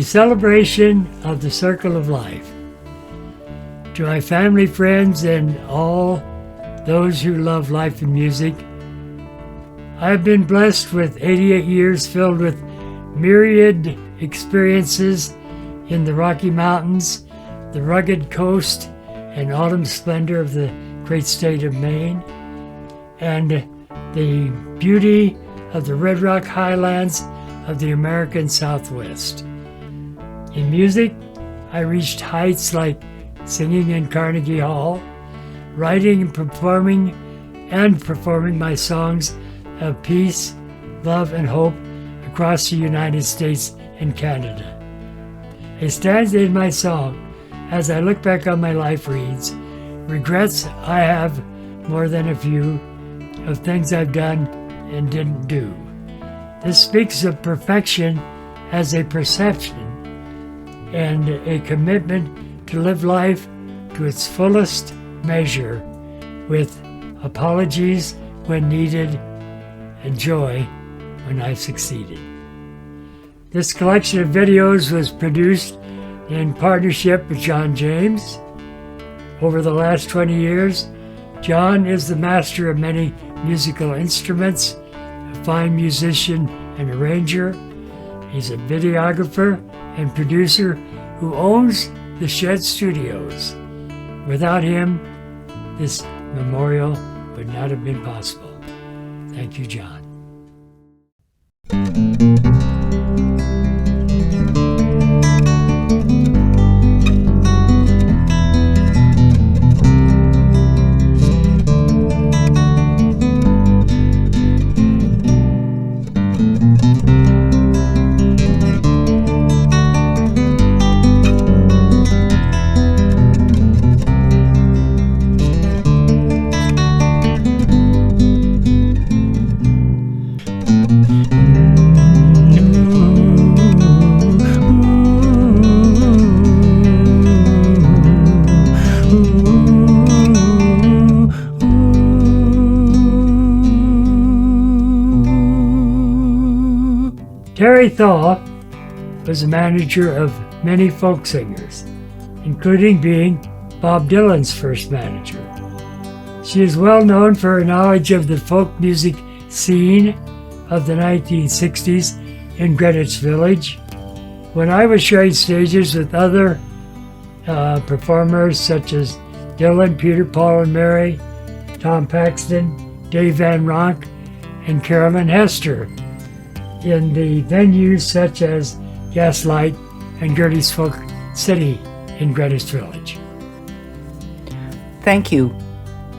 celebration of the circle of life. To my family, friends, and all those who love life and music, I have been blessed with 88 years filled with myriad experiences in the Rocky Mountains, the rugged coast and autumn splendor of the great state of Maine, and the beauty of the Red Rock Highlands of the American Southwest. In music, I reached heights like singing in Carnegie Hall, writing and performing my songs of peace, love, and hope across the United States and Canada. A stanza in my song, as I look back on my life, reads, "Regrets I have more than a few of things I've done and didn't do." This speaks of perfection as a perception and a commitment to live life to its fullest measure with apologies when needed and joy when I've succeeded. This collection of videos was produced in partnership with John James. Over the last 20 years, John is the master of many musical instruments, a fine musician and arranger. He's a videographer and producer who owns the Shed Studios. Without him, this memorial would not have been possible. Thank you, John. Terry Thaw was a manager of many folk singers, including being Bob Dylan's first manager. She is well known for her knowledge of the folk music scene of the 1960s in Greenwich Village. When I was sharing stages with other performers such as Dylan, Peter, Paul and Mary, Tom Paxton, Dave Van Ronk, and Carolyn Hester, in the venues such as Gaslight and Gertie's Folk City in Greenwich Village. Thank you.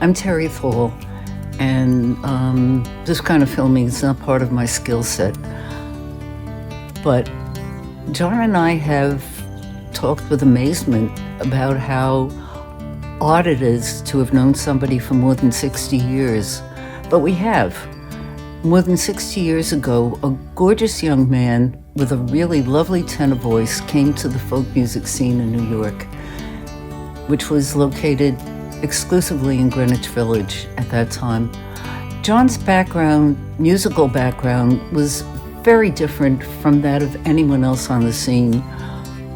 I'm Terry Thaw, and this kind of filming is not part of my skill set. But John and I have talked with amazement about how odd it is to have known somebody for more than 60 years. But we have. More than 60 years ago, a gorgeous young man with a really lovely tenor voice came to the folk music scene in New York, which was located exclusively in Greenwich Village at that time. John's musical background, was very different from that of anyone else on the scene.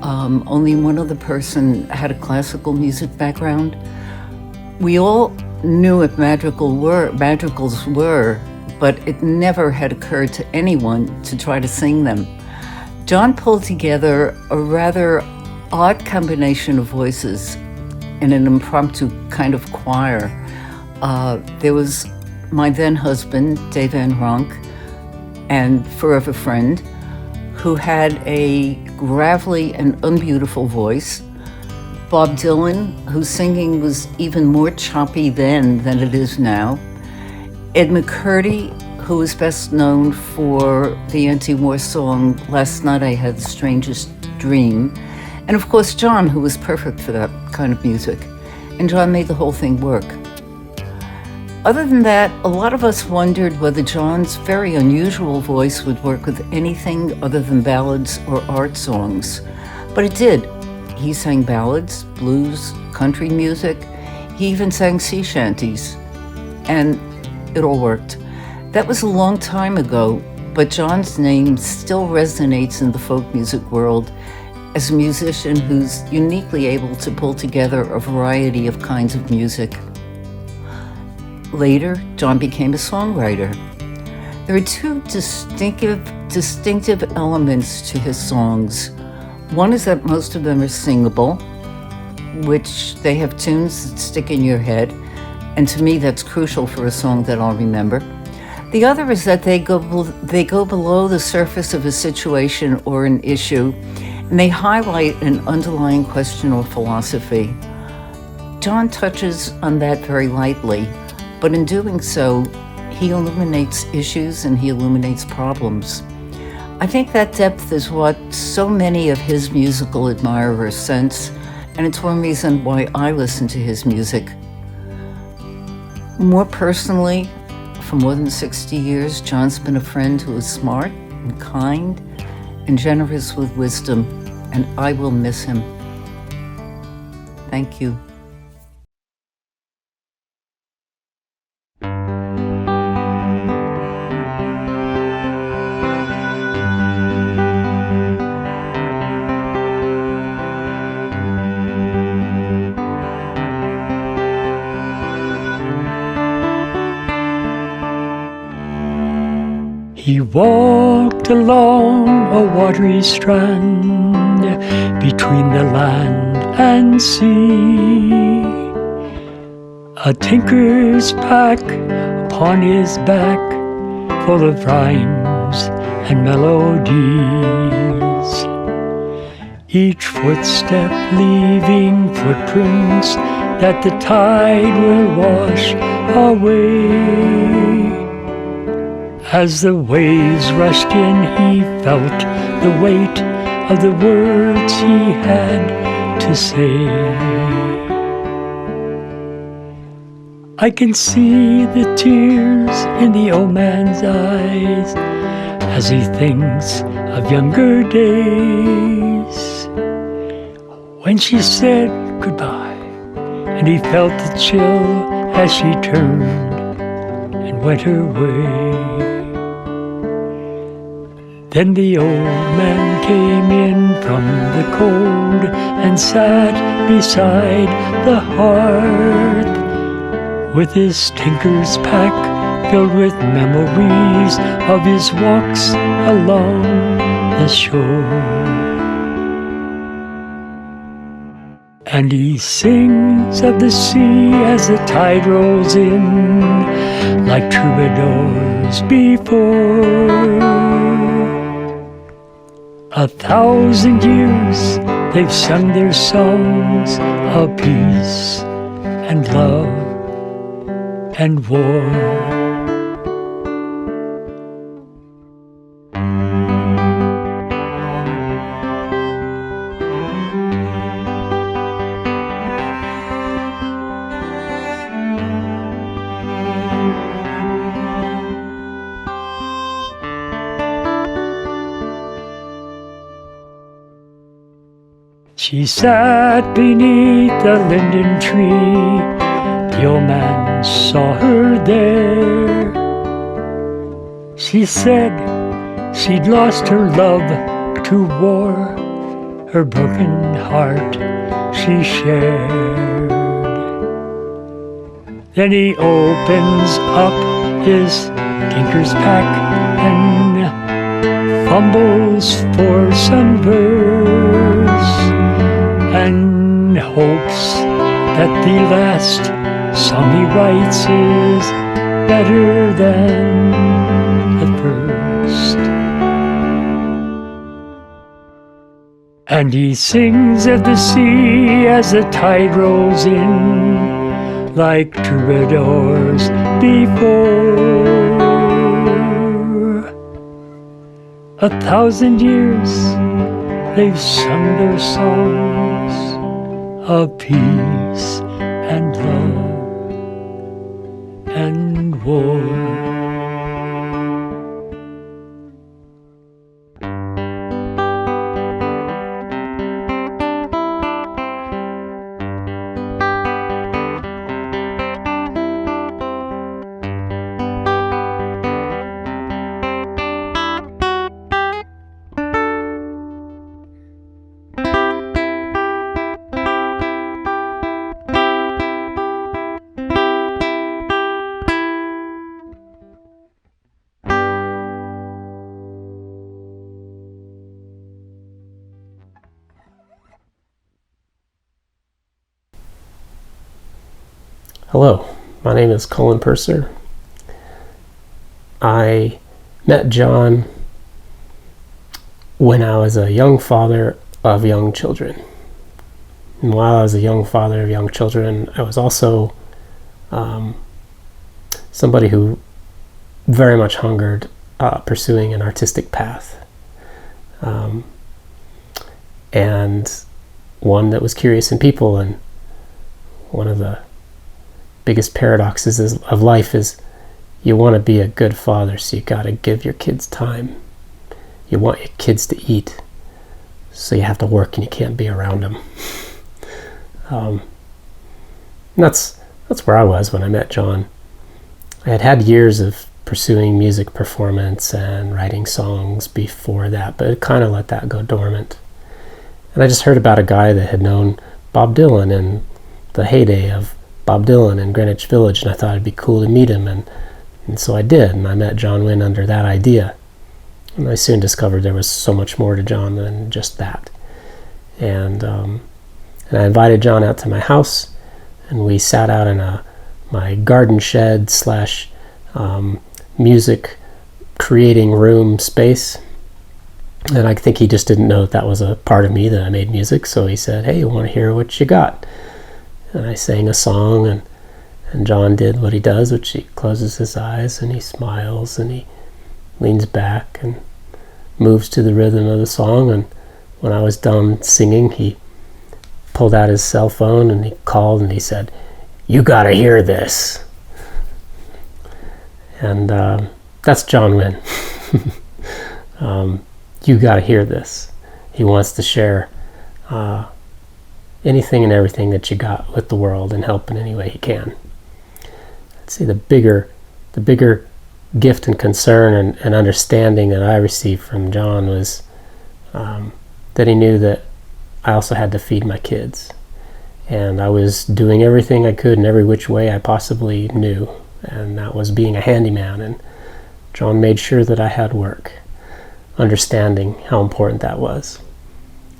Only one other person had a classical music background. We all knew what madrigals were, but it never had occurred to anyone to try to sing them. John pulled together a rather odd combination of voices in an impromptu kind of choir. There was my then husband, Dave Van Ronk, and forever friend, who had a gravelly and unbeautiful voice. Bob Dylan, whose singing was even more choppy then than it is now. Ed McCurdy, who was best known for the anti-war song, "Last Night I Had the Strangest Dream." And of course, John, who was perfect for that kind of music. And John made the whole thing work. Other than that, a lot of us wondered whether John's very unusual voice would work with anything other than ballads or art songs. But it did. He sang ballads, blues, country music. He even sang sea shanties. And it all worked. That was a long time ago, but John's name still resonates in the folk music world as a musician who's uniquely able to pull together a variety of kinds of music. Later, John became a songwriter. There are two distinctive elements to his songs. One is that most of them are singable, which they have tunes that stick in your head, and to me that's crucial for a song that I'll remember. The other is that they go below the surface of a situation or an issue, and they highlight an underlying question or philosophy. John touches on that very lightly, but in doing so, he illuminates issues and he illuminates problems. I think that depth is what so many of his musical admirers sense, and it's one reason why I listen to his music. More personally, for more than 60 years, John's been a friend who is smart and kind and generous with wisdom, and I will miss him. Thank you. He walked along a watery strand between the land and sea, a tinker's pack upon his back, full of rhymes and melodies, each footstep leaving footprints that the tide will wash away. As the waves rushed in, he felt the weight of the words he had to say. I can see the tears in the old man's eyes as he thinks of younger days, when she said goodbye, and he felt the chill as she turned and went her way. Then the old man came in from the cold and sat beside the hearth, with his tinker's pack filled with memories of his walks along the shore. And he sings of the sea as the tide rolls in, like troubadours before. 1,000 years they've sung their songs of peace and love and war. She sat beneath the linden tree. The old man saw her there. She said she'd lost her love to war. Her broken heart she shared. Then he opens up his tinker's pack and fumbles for some verse, and hopes that the last song he writes is better than the first. And he sings of the sea as the tide rolls in, like troubadours before. 1,000 years they've sung their songs of peace and love and war. Hello, my name is Colin Purser. I met John when I was a young father of young children. And while I was a young father of young children, I was also somebody who very much hungered pursuing an artistic path. And one that was curious in people. And one of the biggest paradoxes of life is you want to be a good father, so you got to give your kids time. You want your kids to eat, so you have to work and you can't be around them. That's where I was when I met John. I had years of pursuing music performance and writing songs before that, but it kind of let that go dormant. And I just heard about a guy that had known Bob Dylan in the heyday of Bob Dylan in Greenwich Village, and I thought it'd be cool to meet him, and so I did, and I met John Winn under that idea. And I soon discovered there was so much more to John than just that. And I invited John out to my house, and we sat out in my garden shed / music creating room space. And I think he just didn't know that was a part of me, that I made music. So he said, "Hey, you want to hear what you got?" And I sang a song, and John did what he does, which he closes his eyes and he smiles and he leans back and moves to the rhythm of the song. And when I was done singing, he pulled out his cell phone and he called and he said, "You gotta hear this." And that's John Winn. You gotta hear this. He wants to share anything and everything that you got with the world and help in any way he can. I'd say the bigger gift and concern and understanding that I received from John was that he knew that I also had to feed my kids. And I was doing everything I could in every which way I possibly knew, and that was being a handyman. And John made sure that I had work, understanding how important that was.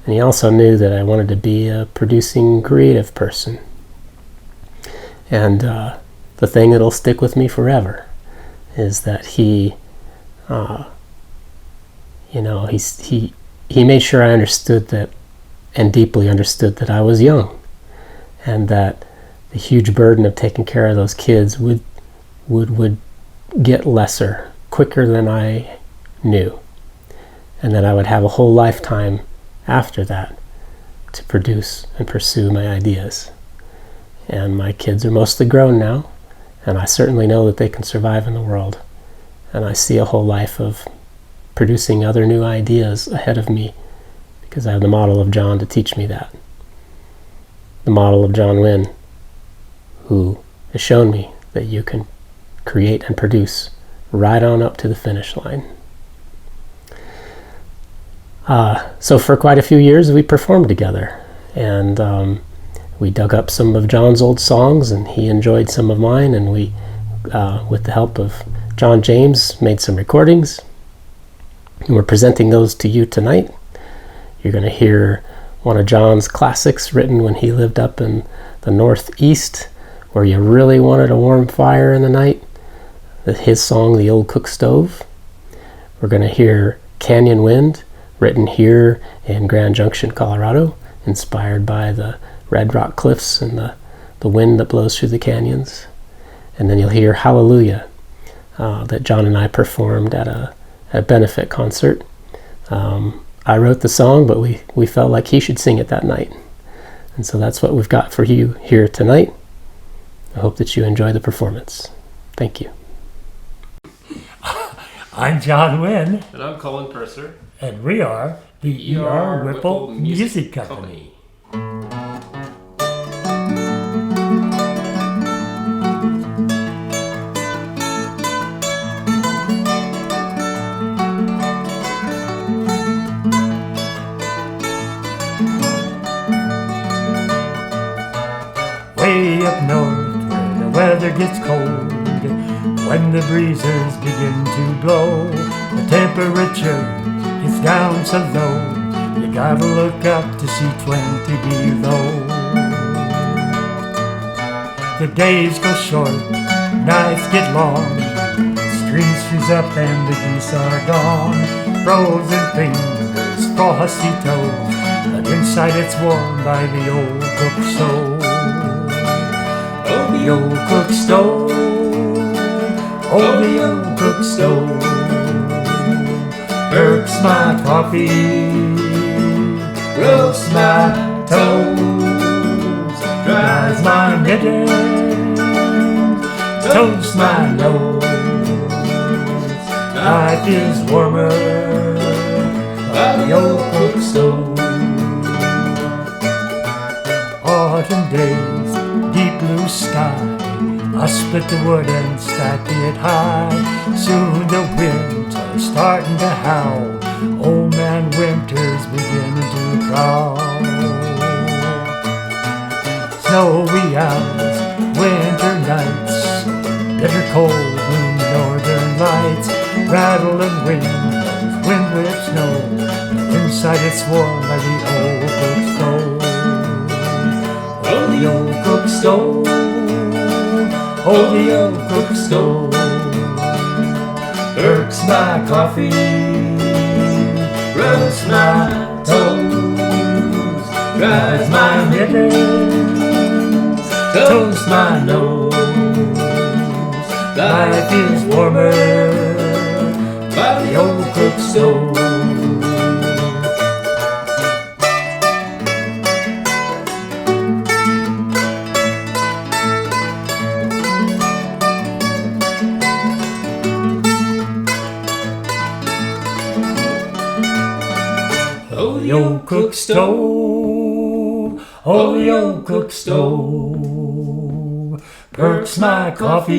And he also knew that I wanted to be a producing, creative person. And the thing that'll stick with me forever is that he made sure I understood that, and deeply understood that I was young, and that the huge burden of taking care of those kids would get lesser quicker than I knew, and that I would have a whole lifetime after that to produce and pursue my ideas. And my kids are mostly grown now, and I certainly know that they can survive in the world, and I see a whole life of producing other new ideas ahead of me, because I have the model of John to teach me that. The model of John Winn, who has shown me that you can create and produce right on up to the finish line. So for quite a few years we performed together, and we dug up some of John's old songs, and he enjoyed some of mine, and we, with the help of John James, made some recordings, and we're presenting those to you tonight. You're going to hear one of John's classics written when he lived up in the Northeast, where you really wanted a warm fire in the night. His song, The Old Cook Stove. We're going to hear Canyon Wind, written here in Grand Junction, Colorado, inspired by the Red Rock Cliffs and the wind that blows through the canyons. And then you'll hear Hallelujah, that John and I performed at a benefit concert. I wrote the song, but we felt like he should sing it that night. And so that's what we've got for you here tonight. I hope that you enjoy the performance. Thank you. I'm John Winn. And I'm Colin Purser. And we are the E.R. Whipple Music Company. Way up north where the weather gets cold, when the breezes begin to blow, the temperature gets down so low, you gotta look up to see 20 below. The days go short, nights get long, streams freeze up and the geese are gone. Frozen fingers, frosty toes, but inside it's warmed by the old cook stove. Oh, the old cook stove, oh, the old cook stove, burps my coffee, roasts my toes, dries my mittens, toasts my nose. Life is warmer by the old cook stove. Autumn days, deep blue sky, I split the wood and stack it high. Soon the winter's starting to howl, old man winter's beginning to prowl. Snowy owls, winter nights, bitter cold blue northern lights, rattle and wind, wind with snow, inside it's warm by the old cook stove. Oh, the old cook stove, oh, the old cook stove, burks my coffee, roasts my toes, dries my mittens, toasts my nose. Life is warmer by the old cook stove. Oh, the old cook stove, oh, the old cook stove, perks my coffee,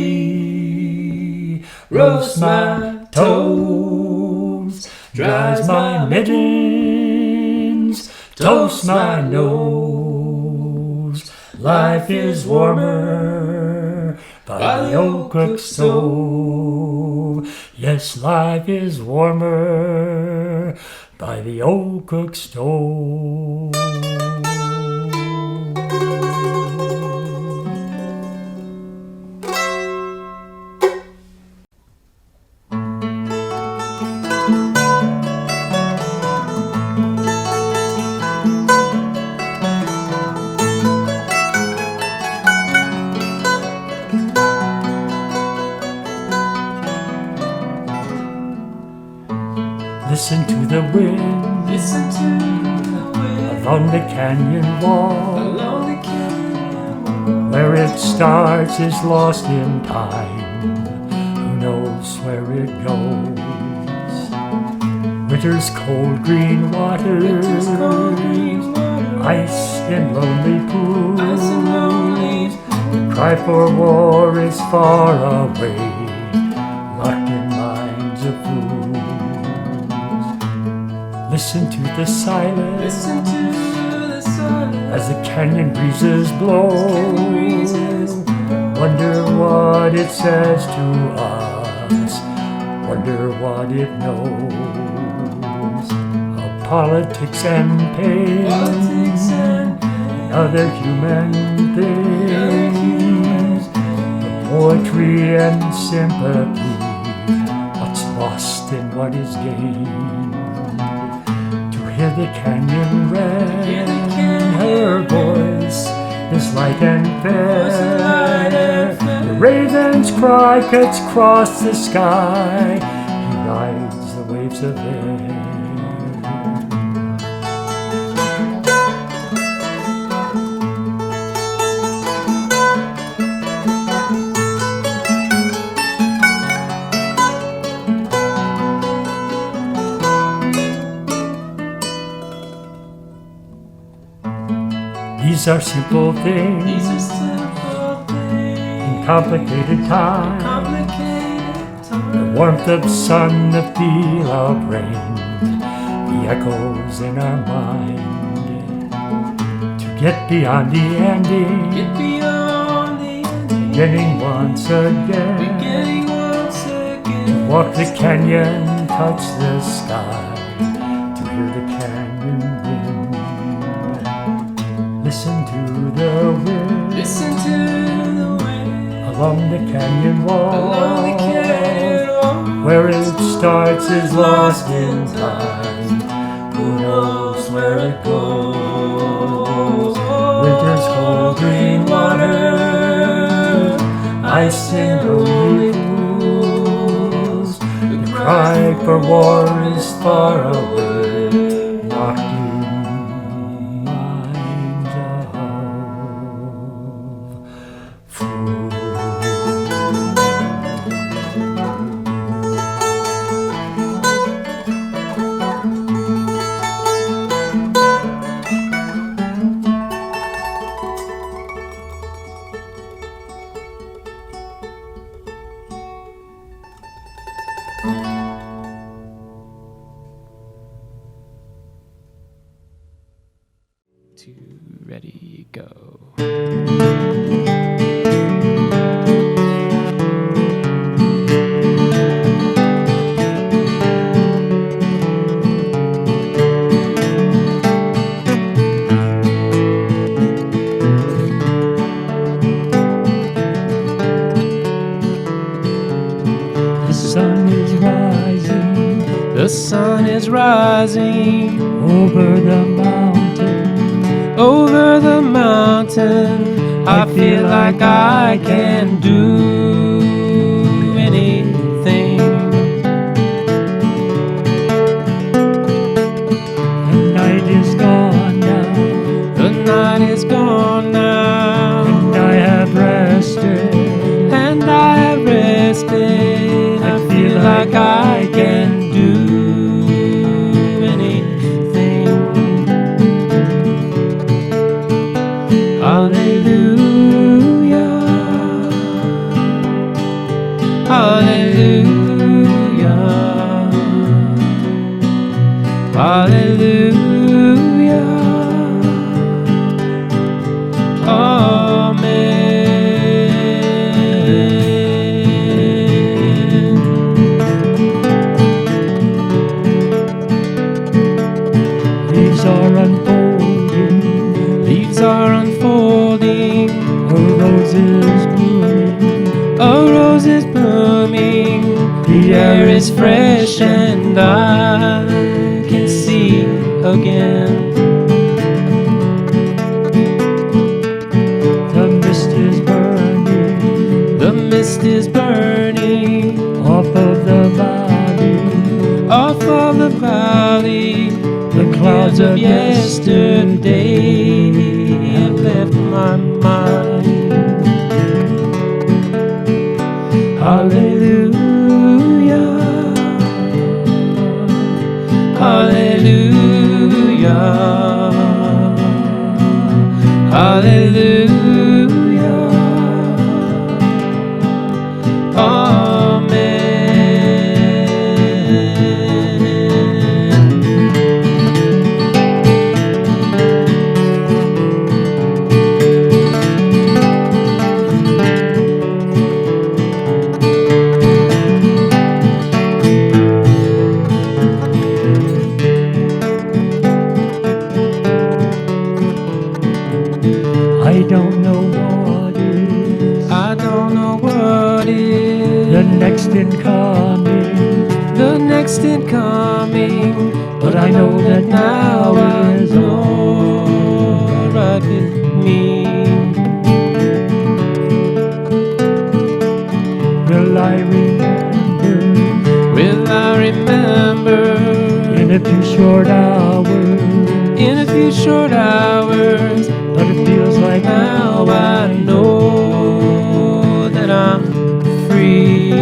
roasts my toes, dries my mittens, toasts my nose. Life is warmer by the old cook stove. Yes, life is warmer by the old cook stove. Listen to the wind, Listen to the wind along the canyon wall. along the canyon wall. Where it starts is lost in time, who knows where it goes. Winter's cold green waters, Winter's cold green water, ice in lonely pools. ice and lonely The cry for war is far away, locked in minds of fools. Listen to the silence, Listen to the silence as the canyon breezes blow. breezes Wonder what it says to us, wonder what it knows. Of politics and pain, politics and other human things, the poetry and sympathy, what's lost and what is gained. Hear the canyon Hear the wren, canyon her voice is light and Voice is light fair. and fair. The raven's cry cuts across the sky, he rides the waves of air. These are simple things These are simple in things complicated times. complicated The times. warmth of sun, the feel of rain, the echoes in our mind. To get beyond the ending, Get beyond the ending, beginning once again. beginning once again. Walk the canyon, touch the sky, to hear the canyon wind. Listen to the wind, Listen to the along the canyon wall. Along the canyon wall. Where it starts is lost in time. Who knows where it goes? Winter's cold green water, ice in lonely pools. The cry for war is far away, locked in minds of fools. Two, ready, go. The sun is rising The sun is rising over the mountain. over the mountain. I feel like I can do anything. The night is gone now, The night is gone now, and I have rested. and I have rested. I feel like I can do anything. Hallelujah, hallelujah, hallelujah. Amen. Leaves are unfolding, Leaves are unfolding, a rose is blooming. a rose is blooming, the air is fresh and I can see again. The mist is burning The mist is burning off of the valley. off of the valley. The clouds Clouds of of yesterday have left my mind. Hallelujah, hallelujah, hallelujah. Amen. I don't know what is I don't know what is the next in coming, the next in coming, but I know that now is all right with me. Will I remember Will I remember in a few short hours? in a few short hours? But it feels like Now I know that I'm free.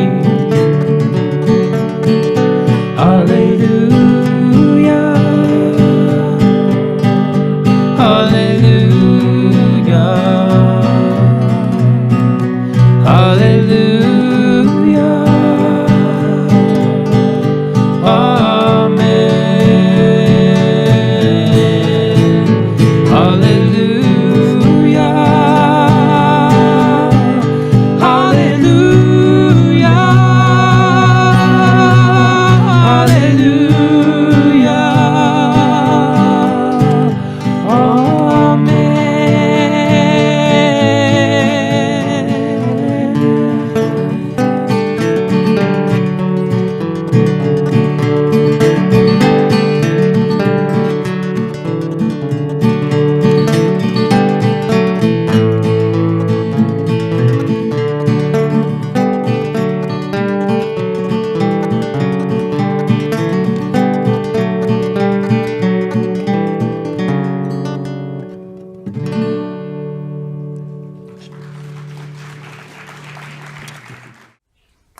Hallelujah, hallelujah, hallelujah. Amen.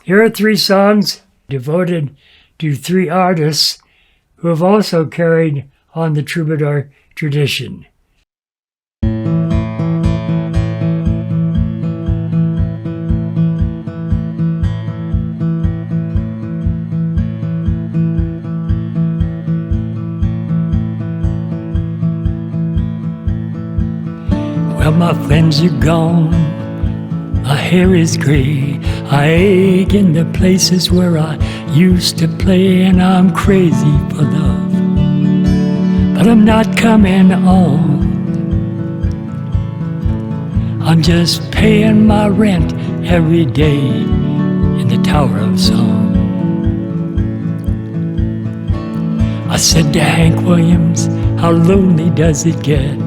Here are 3 songs devoted to 3 artists who have also carried on the troubadour tradition. Well, my friends are gone, my hair is gray, I ache in the places where I used to play, and I'm crazy for love, but I'm not coming on. I'm just paying my rent every day in the Tower of Song. I said to Hank Williams, how lonely does it get?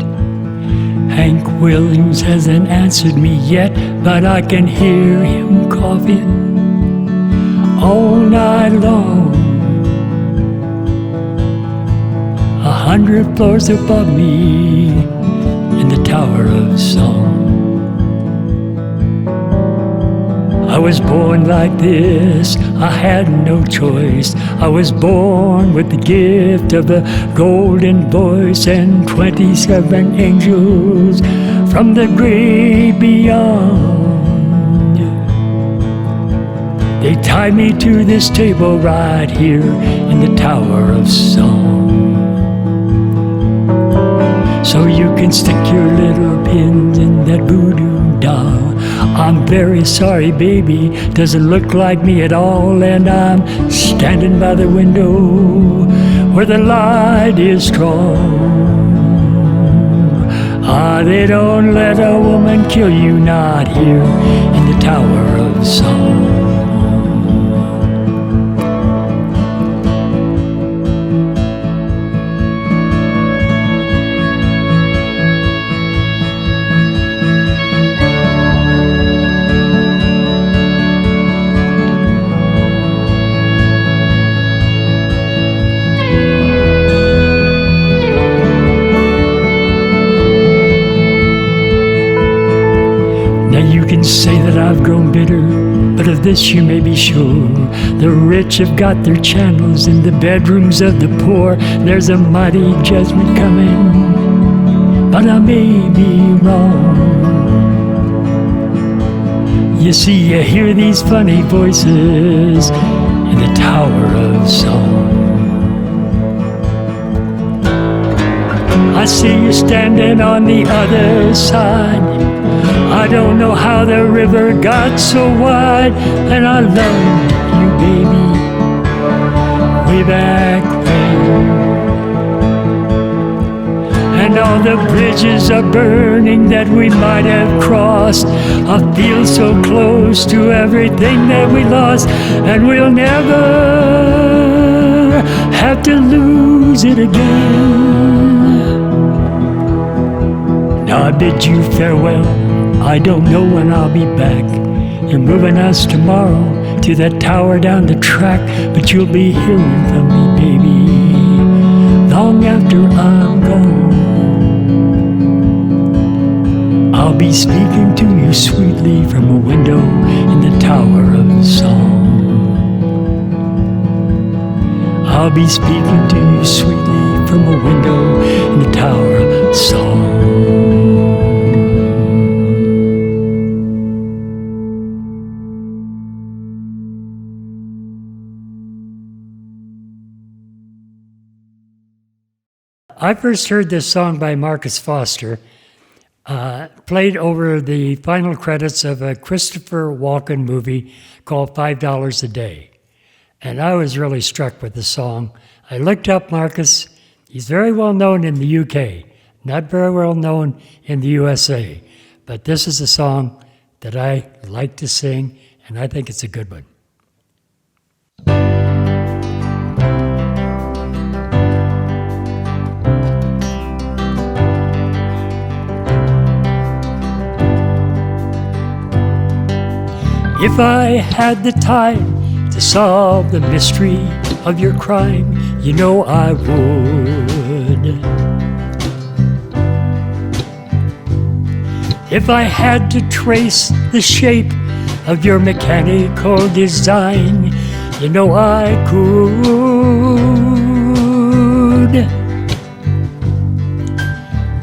Hank Williams hasn't answered me yet, but I can hear him coughing all night long. 100 floors above me in the Tower of Song. I was born like this, I had no choice. I was born with the gift of a golden voice and 27 angels from the great beyond. They tied me to this table right here in the Tower of Song. So you can stick your little pins in that voodoo doll. I'm very sorry, baby, doesn't look like me at all, and I'm standing by the window where the light is strong. Ah, they don't let a woman kill you, not here in the Tower of Song. Say that I've grown bitter, but of this you may be sure. The rich have got their channels in the bedrooms of the poor. There's a mighty judgment coming, but I may be wrong. You see, you hear these funny voices in the Tower of Song. I see you standing on the other side. I don't know how the river got so wide, and I loved you, baby, way back when. And all the bridges are burning that we might have crossed. I feel so close to everything that we lost, and we'll never have to lose it again. Now I bid you farewell. I don't know when I'll be back. You're moving us tomorrow to that tower down the track, but you'll be hearing from me, baby, long after I'm gone. I'll be speaking to you sweetly from a window in the Tower of Song. I'll be speaking to you sweetly from a window in the Tower of Song. I first heard this song by Marcus Foster, played over the final credits of a Christopher Walken movie called $5 a Day. And I was really struck with the song. I looked up Marcus. He's very well known in the UK, not very well known in the USA. But this is a song that I like to sing, and I think it's a good one. If I had the time to solve the mystery of your crime, you know I would. If I had to trace the shape of your mechanical design. You know I could.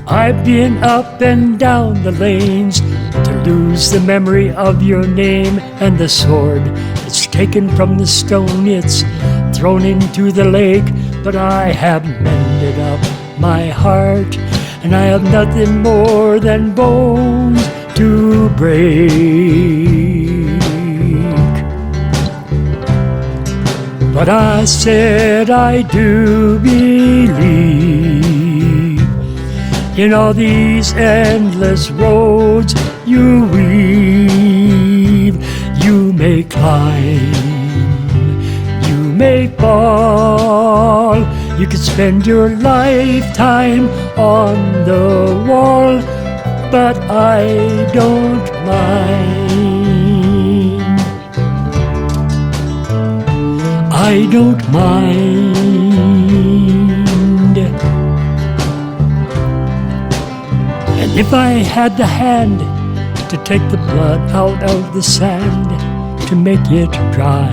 I've been up and down the lanes to lose the memory of your name, and the sword it's taken from the stone, it's thrown into the lake. But I have mended up my heart, and I have nothing more than bones to break. But I said I do believe in all these endless roads you weave. You may climb, you may fall, you could spend your lifetime on the wall, but I don't mind. I don't mind. And if I had the hand to take the blood out of the sand to make it dry,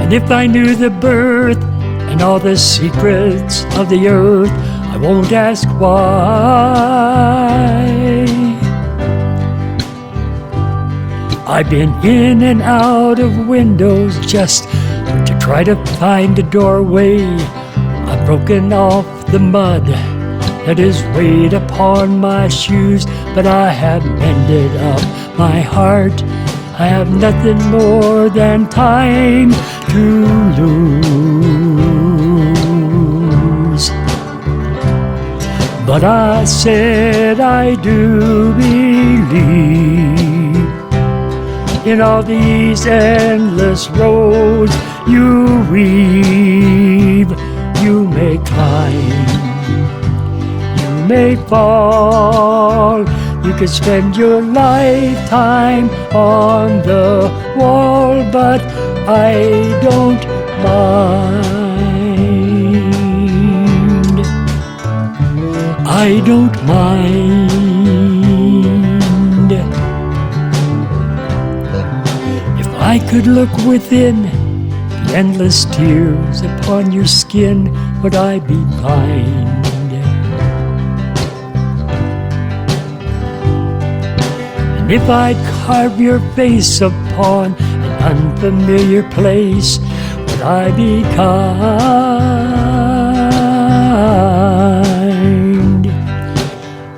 and if I knew the birth and all the secrets of the earth, I won't ask why. I've been in and out of windows just to try to find a doorway. I've broken off the mud that is weighed upon my shoes, but I have mended up my heart. I have nothing more than time to lose. But I said I do believe in all these endless roads you weave. You may climb, you may fall, you could spend your lifetime on the wall, but I don't mind. I don't mind. If I could look within the endless tears upon your skin, would I be blind? And if I'd carve your face upon an unfamiliar place, would I be kind?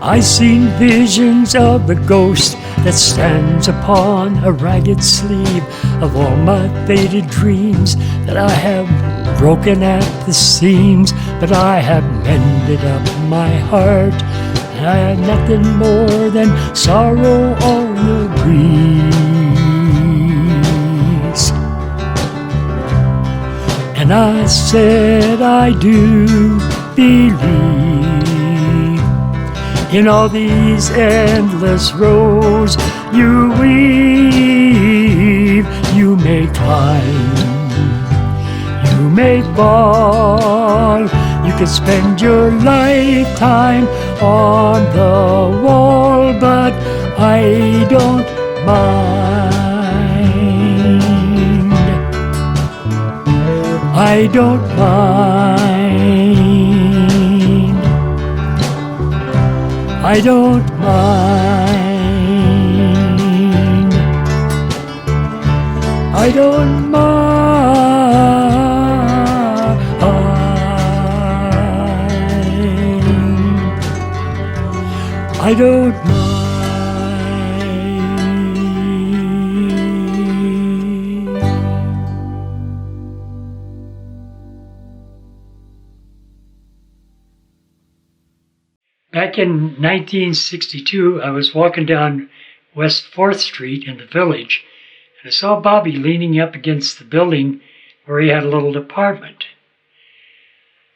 I seen visions of the ghost that stands upon a ragged sleeve of all my faded dreams that I have broken at the seams, but I have mended up my heart. I have nothing more than sorrow on the breeze. And I said I do believe in all these endless roads you weave. You may climb, you may fall, you could spend your lifetime on the wall, but I don't mind. I don't mind. I don't mind. I don't mind. I don't mind. Back in 1962, I was walking down West 4th Street in the Village, and I saw Bobby leaning up against the building where he had a little apartment.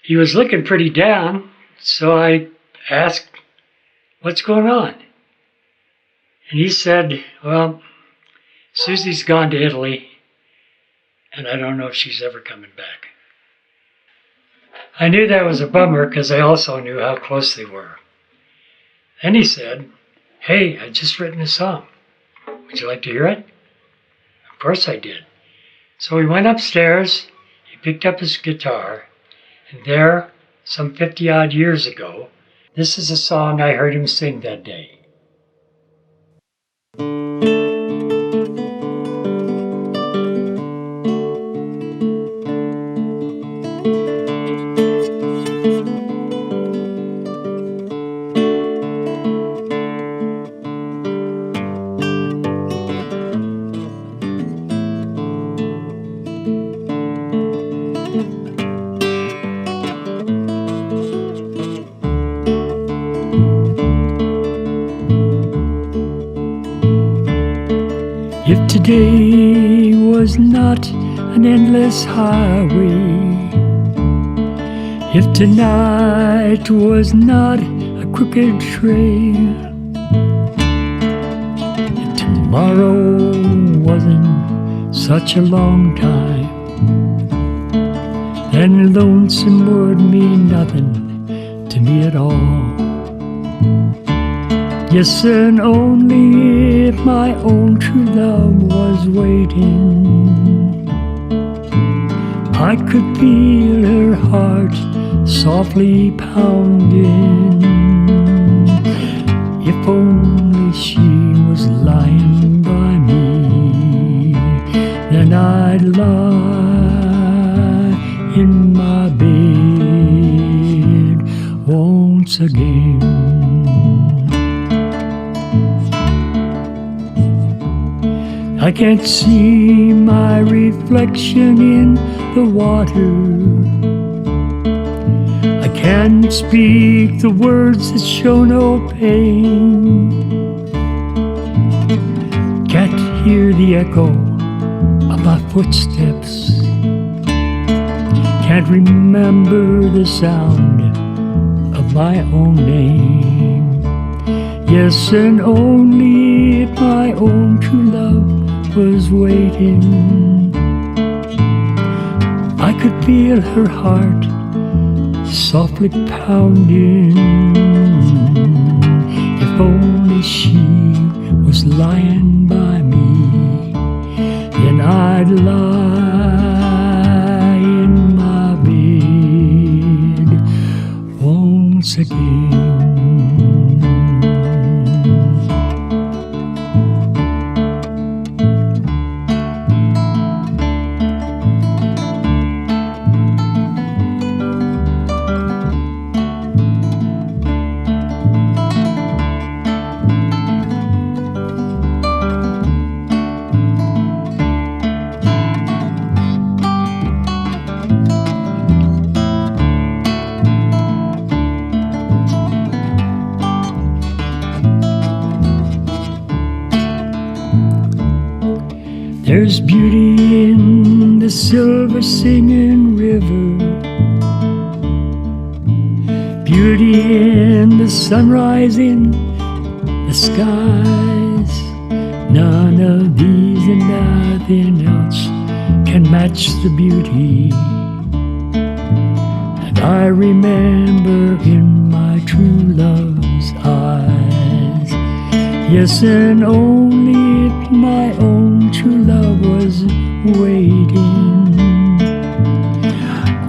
He was looking pretty down, so I asked, "What's going on?" And he said, "Well, Susie's gone to Italy, and I don't know if she's ever coming back." I knew that was a bummer because I also knew how close they were. And he said, "Hey, I just written a song. Would you like to hear it?" Of course I did. So he went upstairs, he picked up his guitar, and there, some 50 odd years ago, this is a song I heard him sing that day. If today was not an endless highway, if tonight was not a crooked trail, if tomorrow wasn't such a long time, then lonesome would mean nothing to me at all. Yes, and only if my own true love was waiting, I could feel her heart softly pounding. If only she was lying by me, then I'd lie in my bed once again. I can't see my reflection in the water. I can't speak the words that show no pain. Can't hear the echo of my footsteps. Can't remember the sound of my own name. Yes, and only if my own true love was waiting, I could feel her heart softly pounding. If only she was lying by me, then I'd lie in my bed once again. There's beauty in the silver singing river, beauty in the sunrise in the skies. None of these and nothing else can match the beauty that I remember in my true love's eyes. Yes, and only if my own true love was waiting,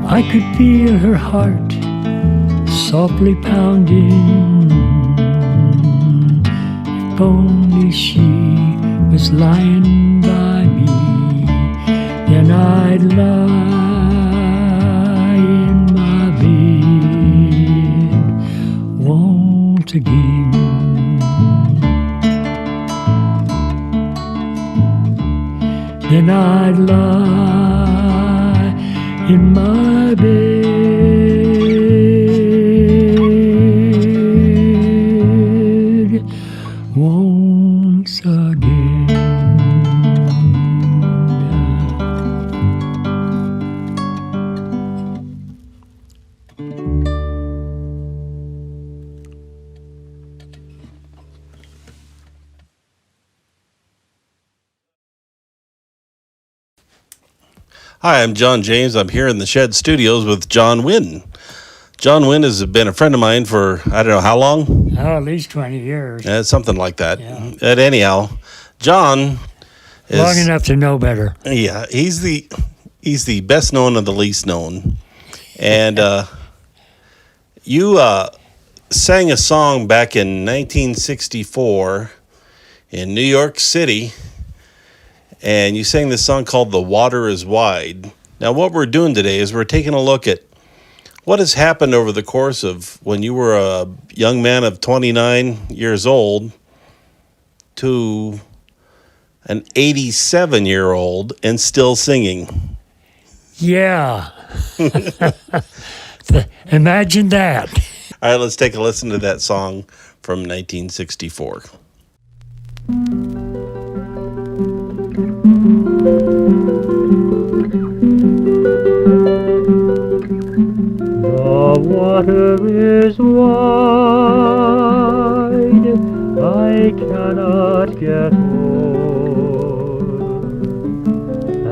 I could feel her heart softly pounding. If only she was lying by me, then I'd lie in my bed once again. Then I'd lie in my bed once again. Hi, I'm John James. I'm here in the Shed Studios with John Winn. John Winn has been a friend of mine for, I don't know how long? Oh, at least 20 years. Something like that. Yeah. And anyhow, John is... Long enough to know better. Yeah, he's the best known of the least known. And you sang a song back in 1964 in New York City, and you sang this song called The Water is Wide. Now, what we're doing today is we're taking a look at what has happened over the course of when you were a young man of 29 years old to an 87-year-old and still singing. Yeah. Imagine that. All right, let's take a listen to that song from 1964. The water is wide, I cannot get o'er,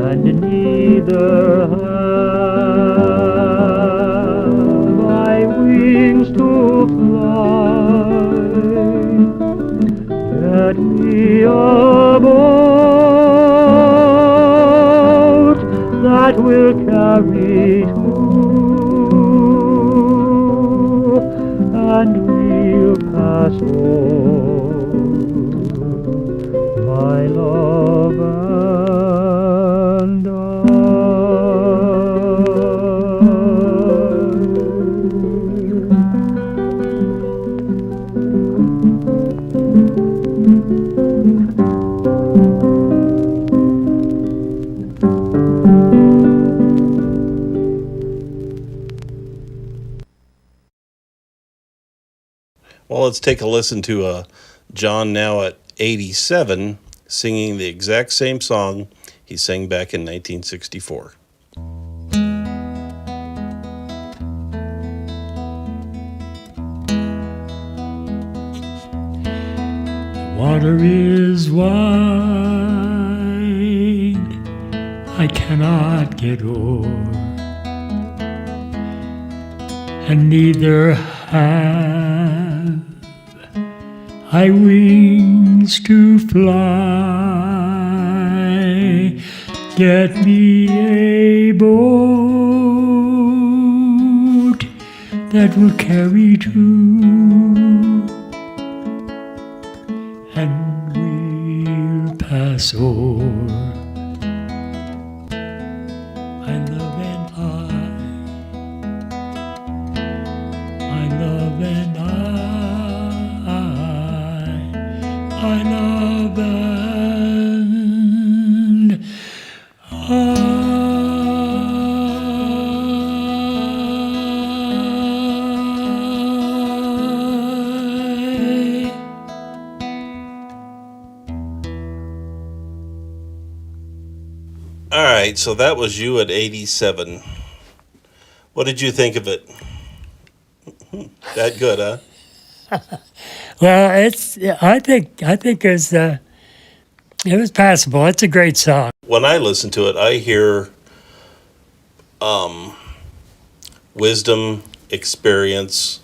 and neither have I wings to fly. Get me a boat that will carry to, and we'll pass o'er, my love and I. Well, let's take a listen to John now at 87 singing the exact same song he sang back in 1964. Water is wide, I cannot get o'er, and neither have I wings to fly. Get me a boat that will carry two, and we'll pass o'er. I love and I love and I love and All right, so that was you at 87. What did you think of it? That good, huh? Well, I think it was passable. It's a great song. When I listen to it, I hear wisdom, experience,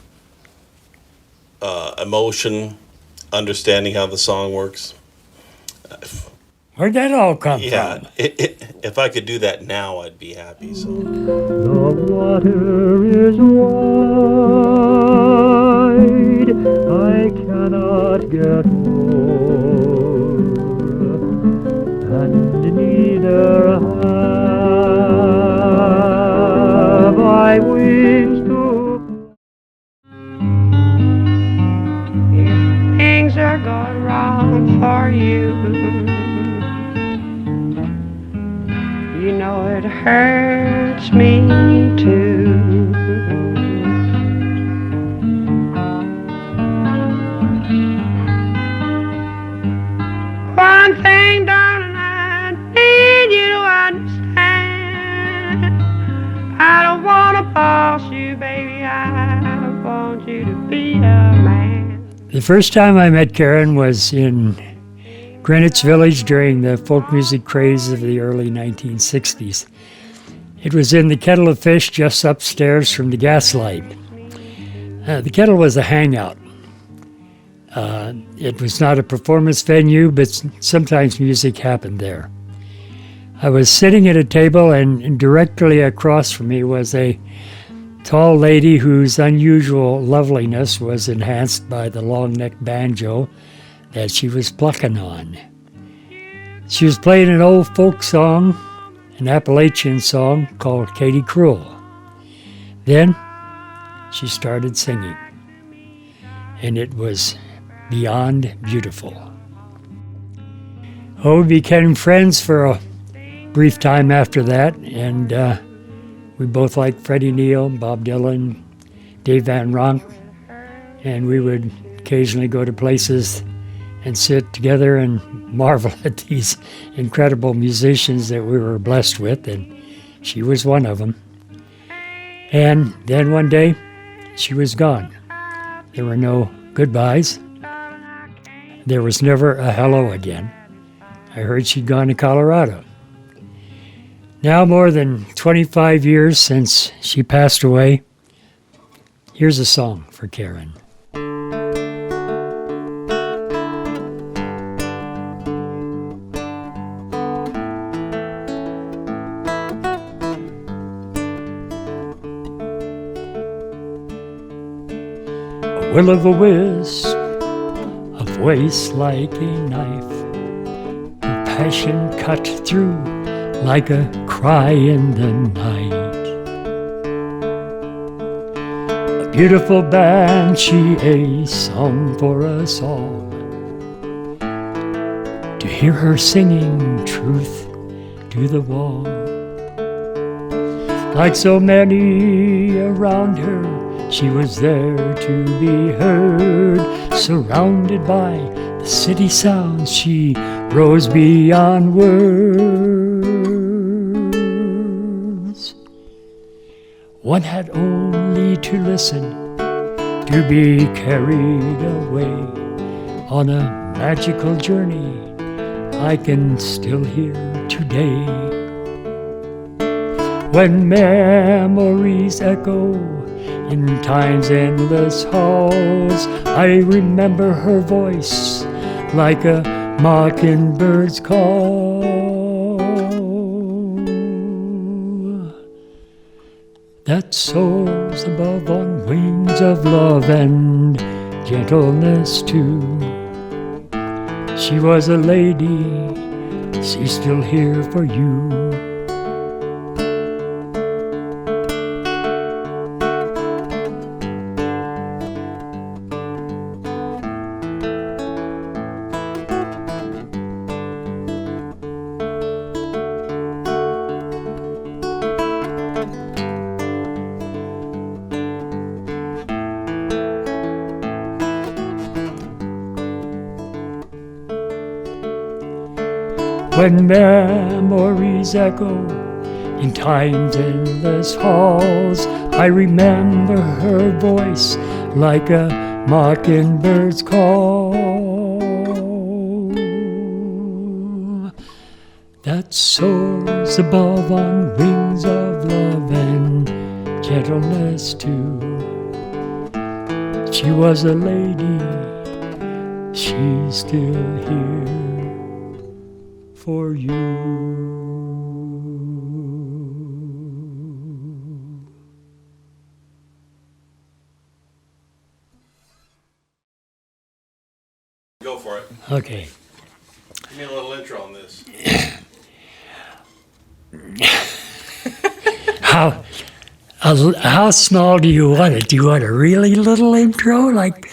emotion, understanding how the song works. Where'd that all come Yeah, from? if I could do that now, I'd be happy. So. The water is wide, I cannot get o'er, and neither have I wings to. If things are going wrong for you, you know it hurts me too. One thing, darling, I need you to understand. I don't want to boss you, baby. I want you to be a man. The first time I met Karen was in Greenwich Village during the folk music craze of the early 1960s. It was in the Kettle of Fish just upstairs from the Gaslight. The Kettle was a hangout. It was not a performance venue, but sometimes music happened there. I was sitting at a table, and directly across from me was a tall lady whose unusual loveliness was enhanced by the long-necked banjo that she was plucking on. She was playing an old folk song, an Appalachian song called Katie Cruel. Then she started singing, and it was beyond beautiful. Oh, we became friends for a brief time after that, and we both liked Freddie Neal, Bob Dylan, Dave Van Ronk, and we would occasionally go to places and sit together and marvel at these incredible musicians that we were blessed with, and she was one of them. And then one day, she was gone. There were no goodbyes. There was never a hello again. I heard she'd gone to Colorado. Now more than 25 years since she passed away, here's a song for Karen. A will-o'-the-wisp of waist like a knife, her passion cut through like a cry in the night. A beautiful banshee, a song for us all, to hear her singing truth to the wall. Like so many around her, she was there to be heard, surrounded by the city sounds. She rose beyond words. One had only to listen to be carried away on a magical journey I can still hear today. When memories echo in time's endless halls, I remember her voice like a mockingbird's call. That soars above on wings of love and gentleness too. She was a lady, she's still here for you. When memories echo in time's endless halls, I remember her voice like a mockingbird's call. That soars above on wings of love and gentleness too. She was a lady, she's still here for you. Go for it. Okay. Give me a little intro on this. How small do you want it? Do you want a really little intro, like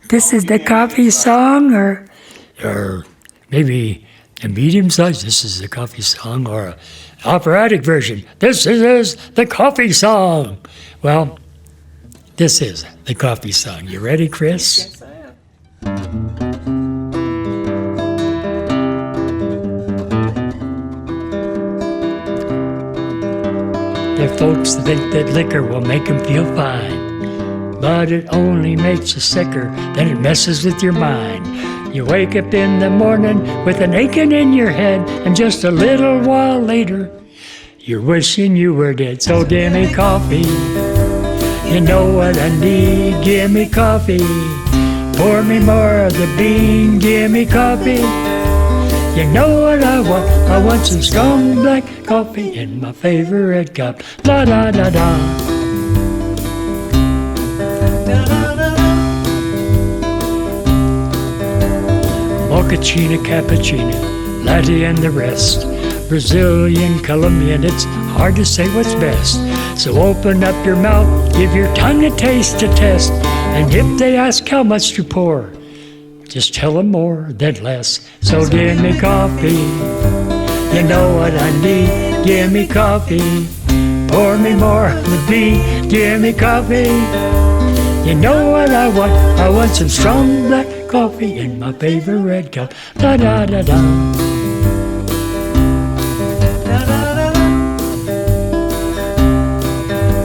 this is the coffee song, or maybe a medium size, this is the coffee song, or an operatic version, this is the coffee song? Well, this is the coffee song. You ready, Chris? Yes, I am. There are folks that think that liquor will make them feel fine, but it only makes you sicker, then it messes with your mind. You wake up in the morning with an aching in your head, and just a little while later, you're wishing you were dead. So give me coffee, You know what I need? Give me coffee. Pour me more of the bean. Give me coffee. You know what I want? I want some strong black coffee in my favorite cup. La da da da. Mochaccino, cappuccino, latte and the rest. Brazilian, Colombian, it's hard to say what's best. So open up your mouth, give your tongue a taste to test. And if they ask how much to pour, just tell them more than less. So give me coffee. You know what I need. Give me coffee. Pour me more of the bean. Give me coffee. You know what I want? I want some strong black coffee in my favorite cup. Da da da da.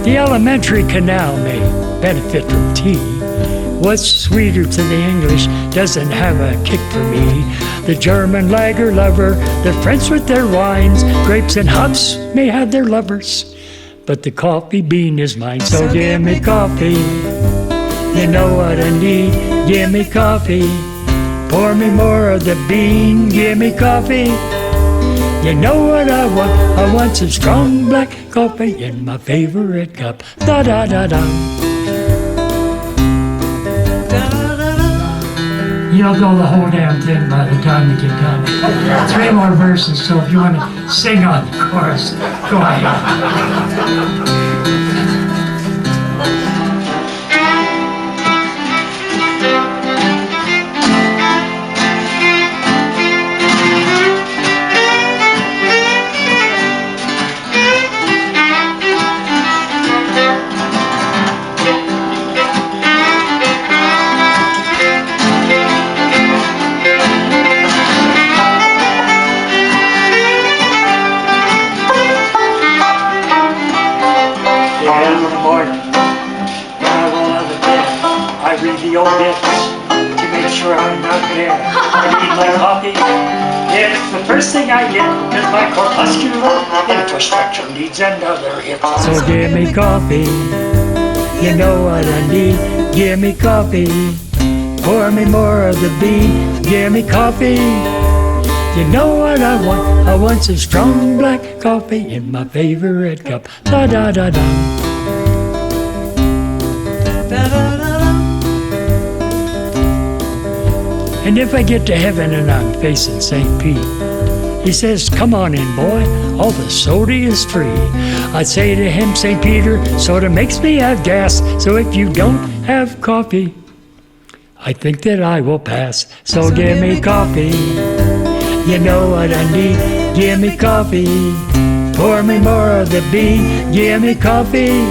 The alimentary canal may benefit from tea. What's sweeter to the English doesn't have a kick for me. The German lager lover, the French with their wines, grapes and hops may have their lovers, but the coffee bean is mine. So give me coffee. You know what I need. Give me coffee. Pour me more of the bean. Give me coffee. You know what I want? I want some strong black coffee in my favorite cup. Da da da da. You'll go the whole damn thing by the time you get done. 3 more verses, so if you want to sing on the chorus, go ahead. Old bits to make sure I'm not there. I need my coffee. It's the first thing I get because my corpuscular infrastructure needs another hit. So give me coffee. You know what I need. Give me coffee. Pour me more of the bean. Give me coffee. You know what I want? I want some strong black coffee in my favorite cup. Da da da da. Da da da. And if I get to heaven and I'm facing St. Pete, he says, come on in, boy, all the soda is free. I'd say to him, St. Peter, soda makes me have gas, so if you don't have coffee, I think that I will pass. So give me coffee. You know what I need. Give me coffee. Pour me more of the bean. Give me coffee.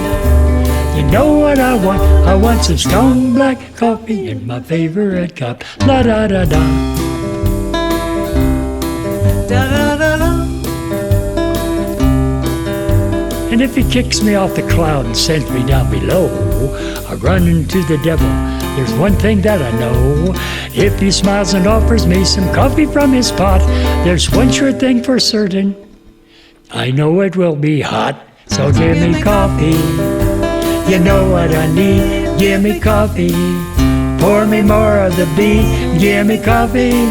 You know what I want? I want some strong black coffee in my favorite cup. La da da da. Da da da da. And if he kicks me off the cloud and sends me down below, I run into the devil. There's one thing that I know. If he smiles and offers me some coffee from his pot, there's one sure thing for certain. I know it will be hot. So give me coffee. You know what I need. Give me coffee. Pour me more of the bean. Give me coffee.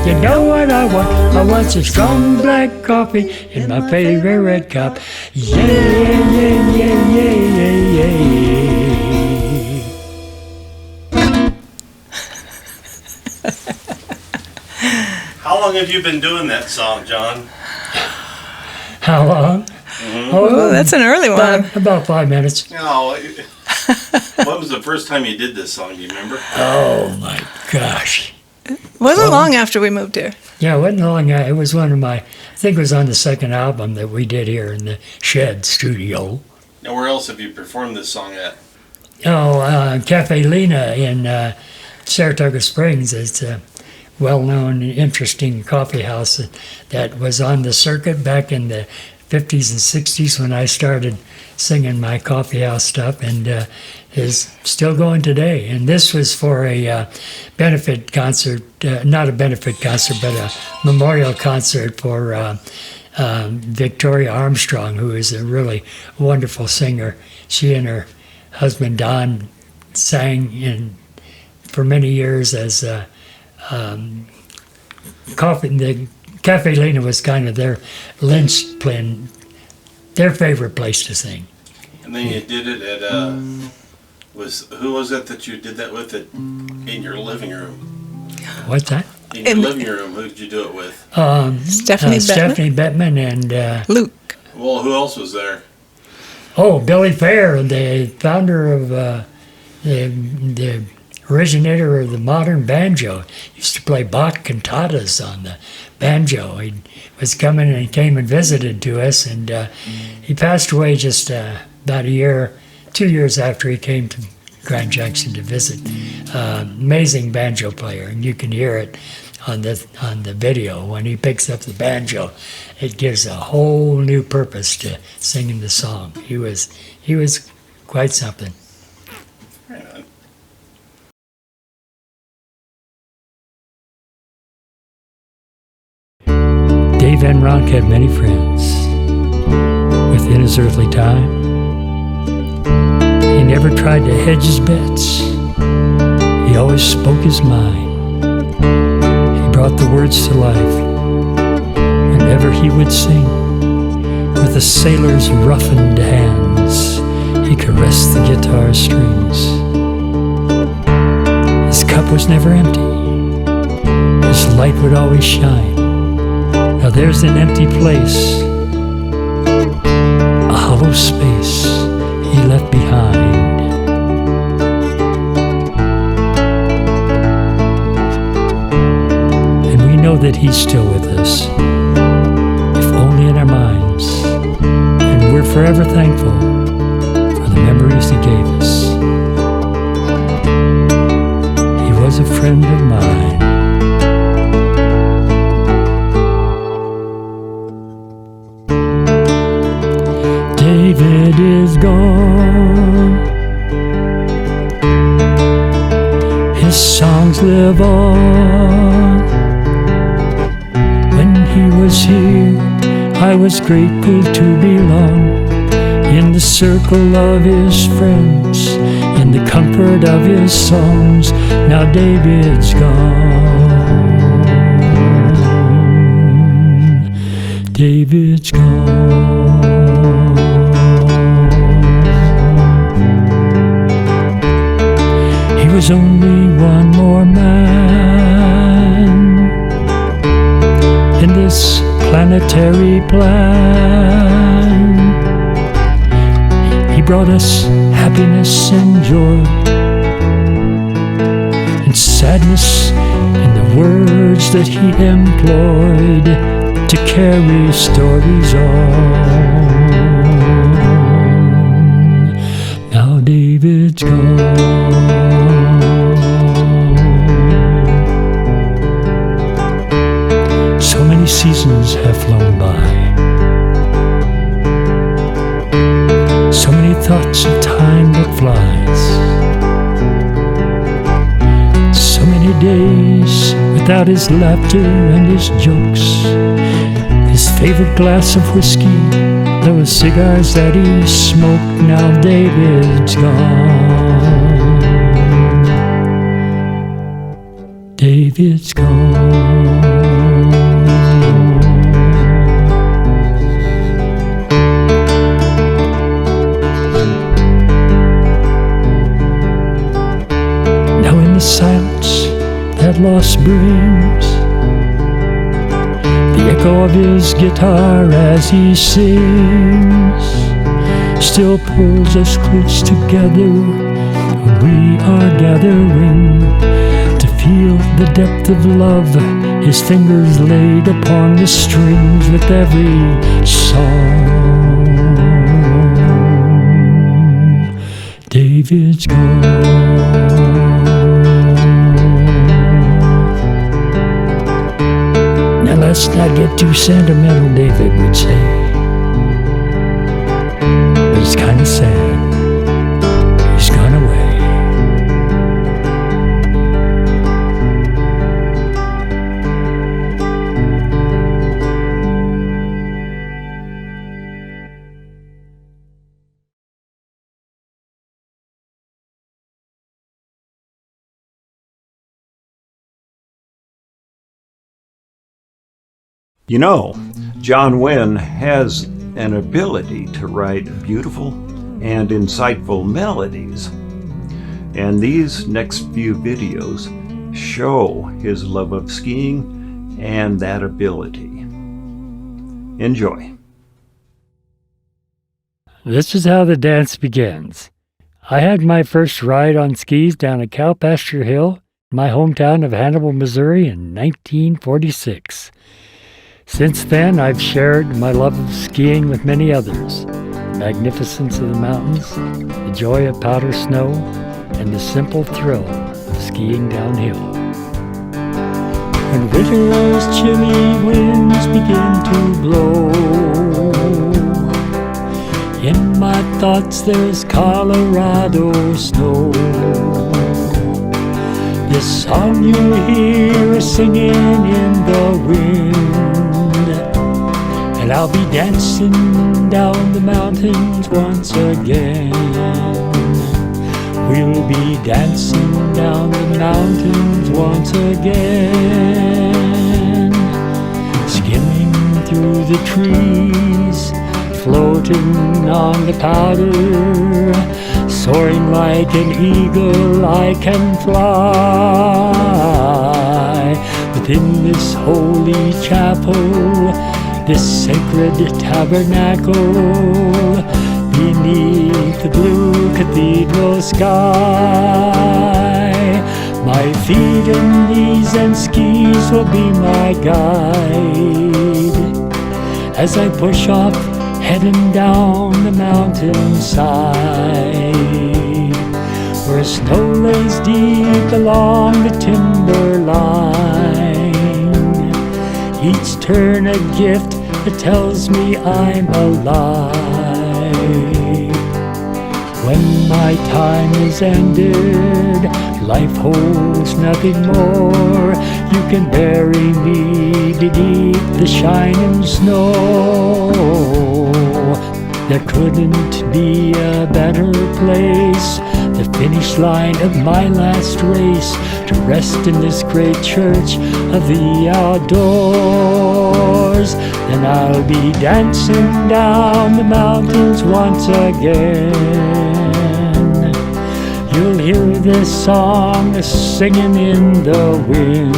You know what I want? I want some strong black coffee in my favorite cup. Yeah, yeah, yeah, yeah, yeah, yeah. How long have you been doing that song, John? How long? Mm-hmm. Oh, that's an early one. About 5 minutes. No. What was the first time you did this song? Do you remember? Oh my gosh. Wasn't long after we moved here. Yeah, it wasn't long. It was one of my, I think it was on the second album that we did here in the Shed studio. Now, where else have you performed this song at? Oh, Cafe Lena in Saratoga Springs. It's a well-known, interesting coffee house that was on the circuit back in the 50s and 60s when I started singing my coffee house stuff, and is still going today. And this was for a benefit concert, not a benefit concert, but a memorial concert for Victoria Armstrong, who is a really wonderful singer. She and her husband Don sang for many years as coffee. The Cafe Lena was kind of their linchpin, their favorite place to sing. And then you did it at who was it that you did that with in your living room? What's that? In your living room, who did you do it with? Stephanie Bettman and Luke. Well, who else was there? Billy Fair, the founder of the originator of the modern banjo. He used to play Bach cantatas on the banjo. He was coming and he came and visited to us, and he passed away just about 2 years after he came to Grand Junction to visit. Amazing banjo player, and you can hear it on the video. When he picks up the banjo, it gives a whole new purpose to singing the song. He was quite something. Dave Van Ronk had many friends within his earthly time. He never tried to hedge his bets. He always spoke his mind. He brought the words to life whenever he would sing. With a sailor's roughened hands, he caressed the guitar strings. His cup was never empty. His light would always shine. Now there's an empty place, a hollow space he left behind. And we know that he's still with us, if only in our minds. And we're forever thankful for the memories he gave us. He was a friend of mine. David is gone. His songs live on. When he was here, I was grateful to belong in the circle of his friends, in the comfort of his songs. Now David's gone. David's gone. He was only one more man in this planetary plan. He brought us happiness and joy, and sadness in the words that he employed to carry stories on. Now David's gone. So many seasons have flown by. So many thoughts of time that flies. So many days without his laughter and his jokes, his favorite glass of whiskey, those cigars that he smoked. Now David's gone. David's gone. Now in the silence that loss brings, the echo of his guitar as he sings still pulls us close together. We are gathering to feel the depth of love, his fingers laid upon the strings with every song. David's gone. Now let's not get too sentimental, David would say, but it's kind of sad. He's gone away. You know, John Winn has an ability to write beautiful and insightful melodies. And these next few videos show his love of skiing and that ability. Enjoy. This is how the dance begins. I had my first ride on skis down a cow pasture hill in my hometown of Hannibal, Missouri in 1946. Since then, I've shared my love of skiing with many others. The magnificence of the mountains, the joy of powder snow, and the simple thrill of skiing downhill. When winter's chilly winds begin to blow, in my thoughts there's Colorado snow. This song you hear is singing in the wind, and I'll be dancing down the mountains once again. We'll be dancing down the mountains once again, skimming through the trees, floating on the powder, soaring like an eagle I can fly. Within this holy chapel, this sacred tabernacle, beneath the blue cathedral sky, my feet and knees and skis will be my guide as I push off, heading down the mountainside, where snow lays deep along the timber line, each turn a gift that tells me I'm alive. When my time is ended, life holds nothing more. You can bury me beneath the shining snow. There couldn't be a better place, the finish line of my last race, to rest in this great church of the outdoors. Then I'll be dancing down the mountains once again. You'll hear this song singing in the wind.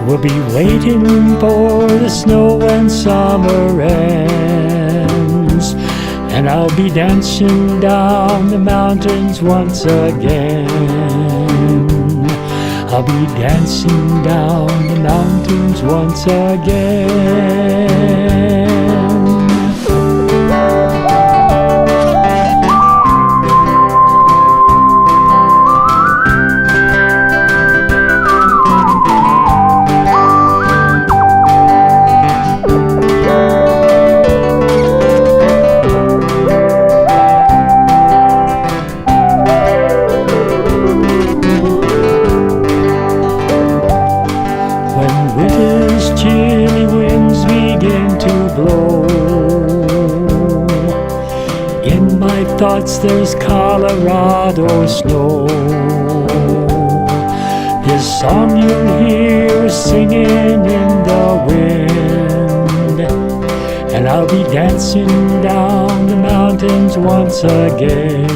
We'll be waiting for the snow when summer ends, and I'll be dancing down the mountains once again. I'll be dancing down the mountains once again. Thoughts there's Colorado snow. This song you'll hear singing in the wind, and I'll be dancing down the mountains once again.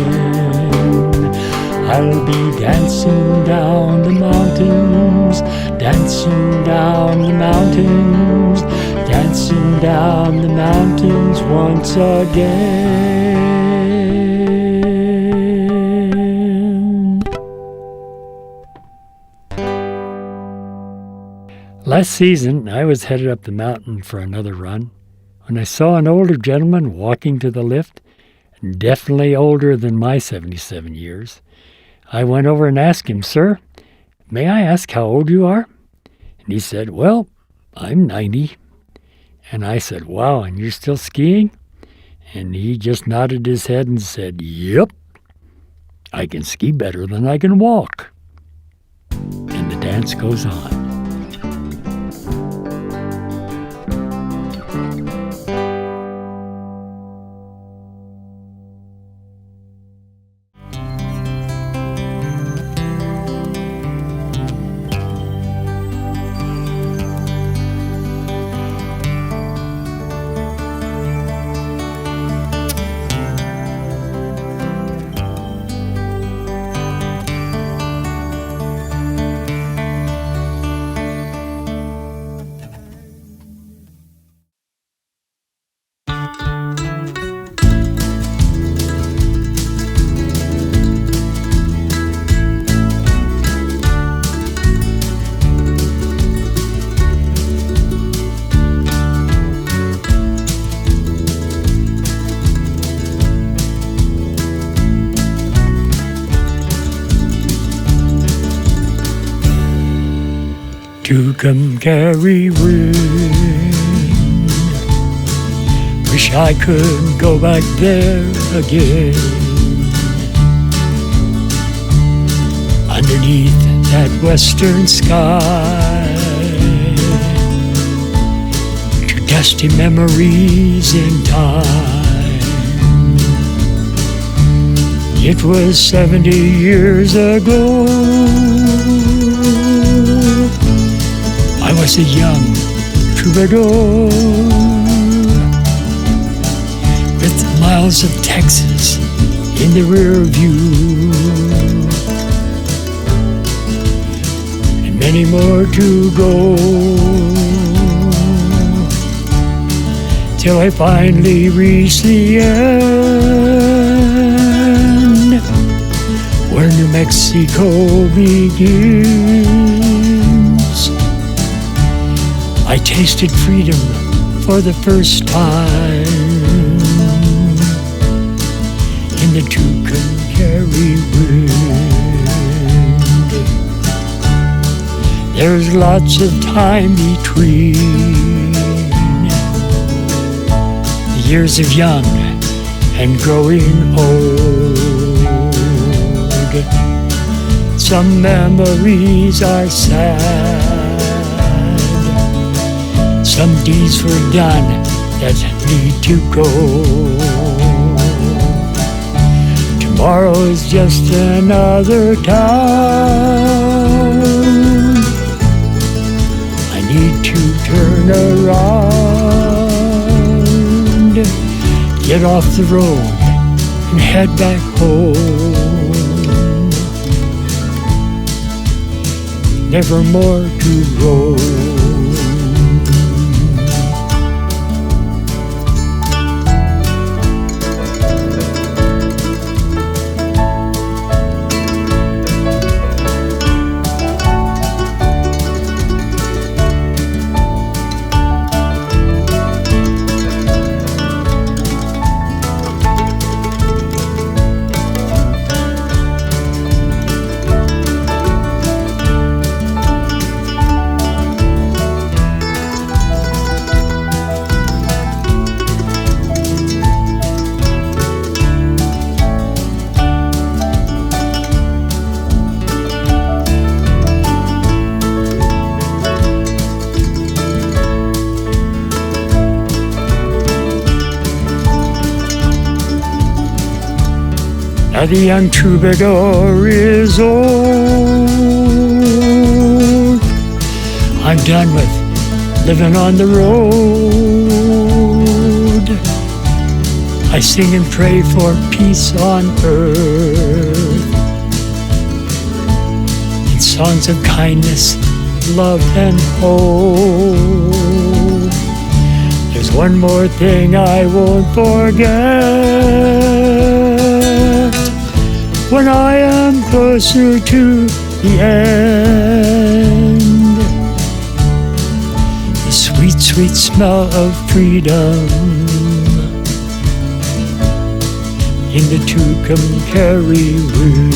I'll be dancing down the mountains, dancing down the mountains, dancing down the mountains once again. Last season, I was headed up the mountain for another run when I saw an older gentleman walking to the lift, definitely older than my 77 years. I went over and asked him, "Sir, may I ask how old you are?" And he said, "Well, I'm 90. And I said, "Wow, and you're still skiing?" And he just nodded his head and said, "Yep, I can ski better than I can walk." And the dance goes on. Tucumcari wind. Wish I could go back there again. Underneath that western sky, to dusty memories in time. It was 70 years ago. I was a young troubadour with miles of Texas in the rear view, and many more to go, till I finally reached the end, where New Mexico begins. I tasted freedom for the first time in the Tucumcari wind. There's lots of time between the years of young and growing old. Some memories are sad, some deeds were done that need to go. Tomorrow is just another town. I need to turn around, get off the road and head back home. Never more to roam. Now the young troubadour is old. I'm done with living on the road. I sing and pray for peace on earth, in songs of kindness, love, and hope. There's one more thing I won't forget. When I am closer to the end, the sweet, sweet smell of freedom in the Tucumcari wind.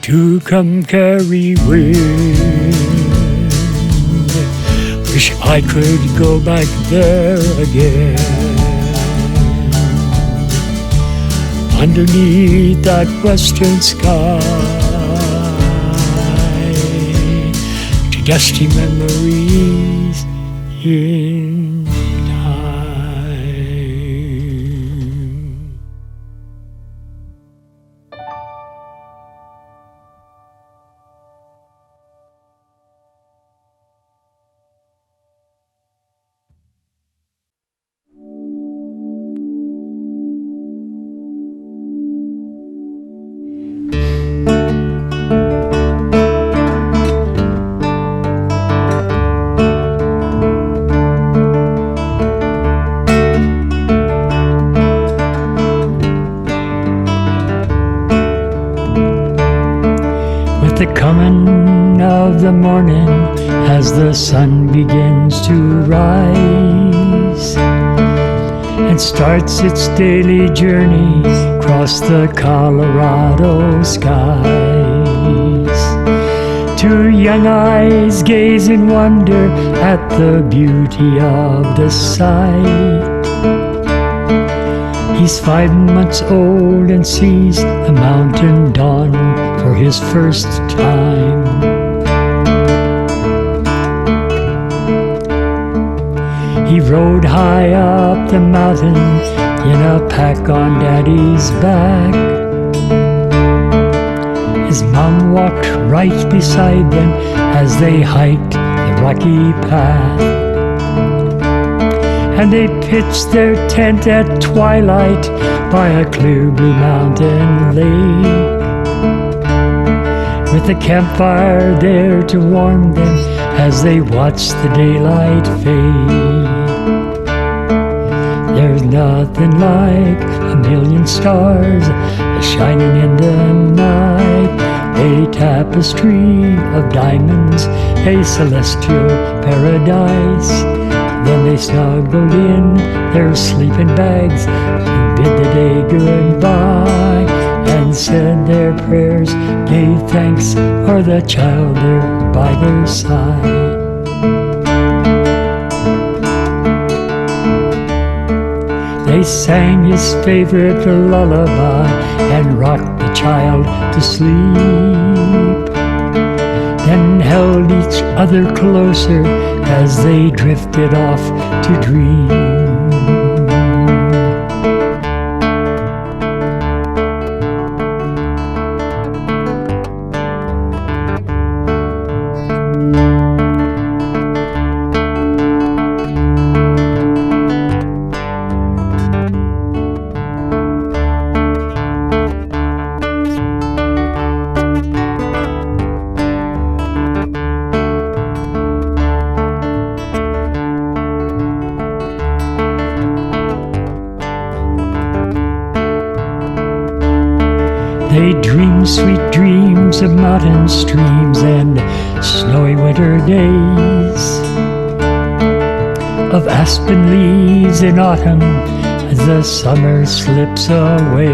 Tucumcari wind. Wish I could go back there again. Underneath that western sky, to dusty memories in time. The coming of the morning, as the sun begins to rise and starts its daily journey across the Colorado skies. young eyes gaze in wonder at the beauty of the sight. He's 5 months old and sees the mountain dawn for his first time. He rode high up the mountain in a pack on Daddy's back. His mom walked right beside them as they hiked the rocky path. And they pitched their tent at twilight by a clear blue mountain lake, with a campfire there to warm them as they watched the daylight fade. There's nothing like a million stars shining in the night, a tapestry of diamonds, a celestial paradise. Then they snuggled in their sleeping bags and bid the day goodbye, and said their prayers, gave thanks for the child there by their side. They sang his favorite lullaby and rocked the child to sleep, then held each other closer as they drifted off to dream. They dream sweet dreams of mountain streams and snowy winter days, of aspen leaves in autumn as the summer slips away,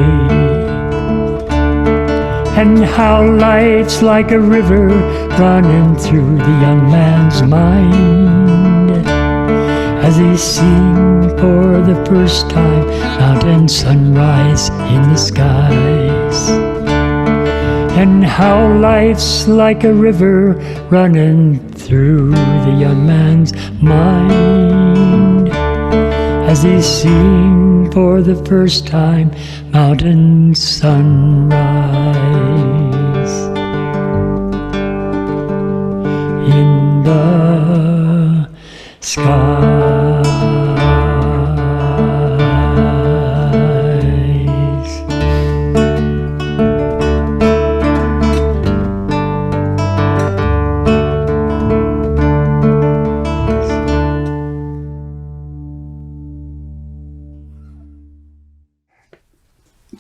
and how life's like a river running through the young man's mind as he seen for the first time mountain sunrise in the skies. And how life's like a river running through the young man's mind as he's seen for the first time mountain sunrise in the sky.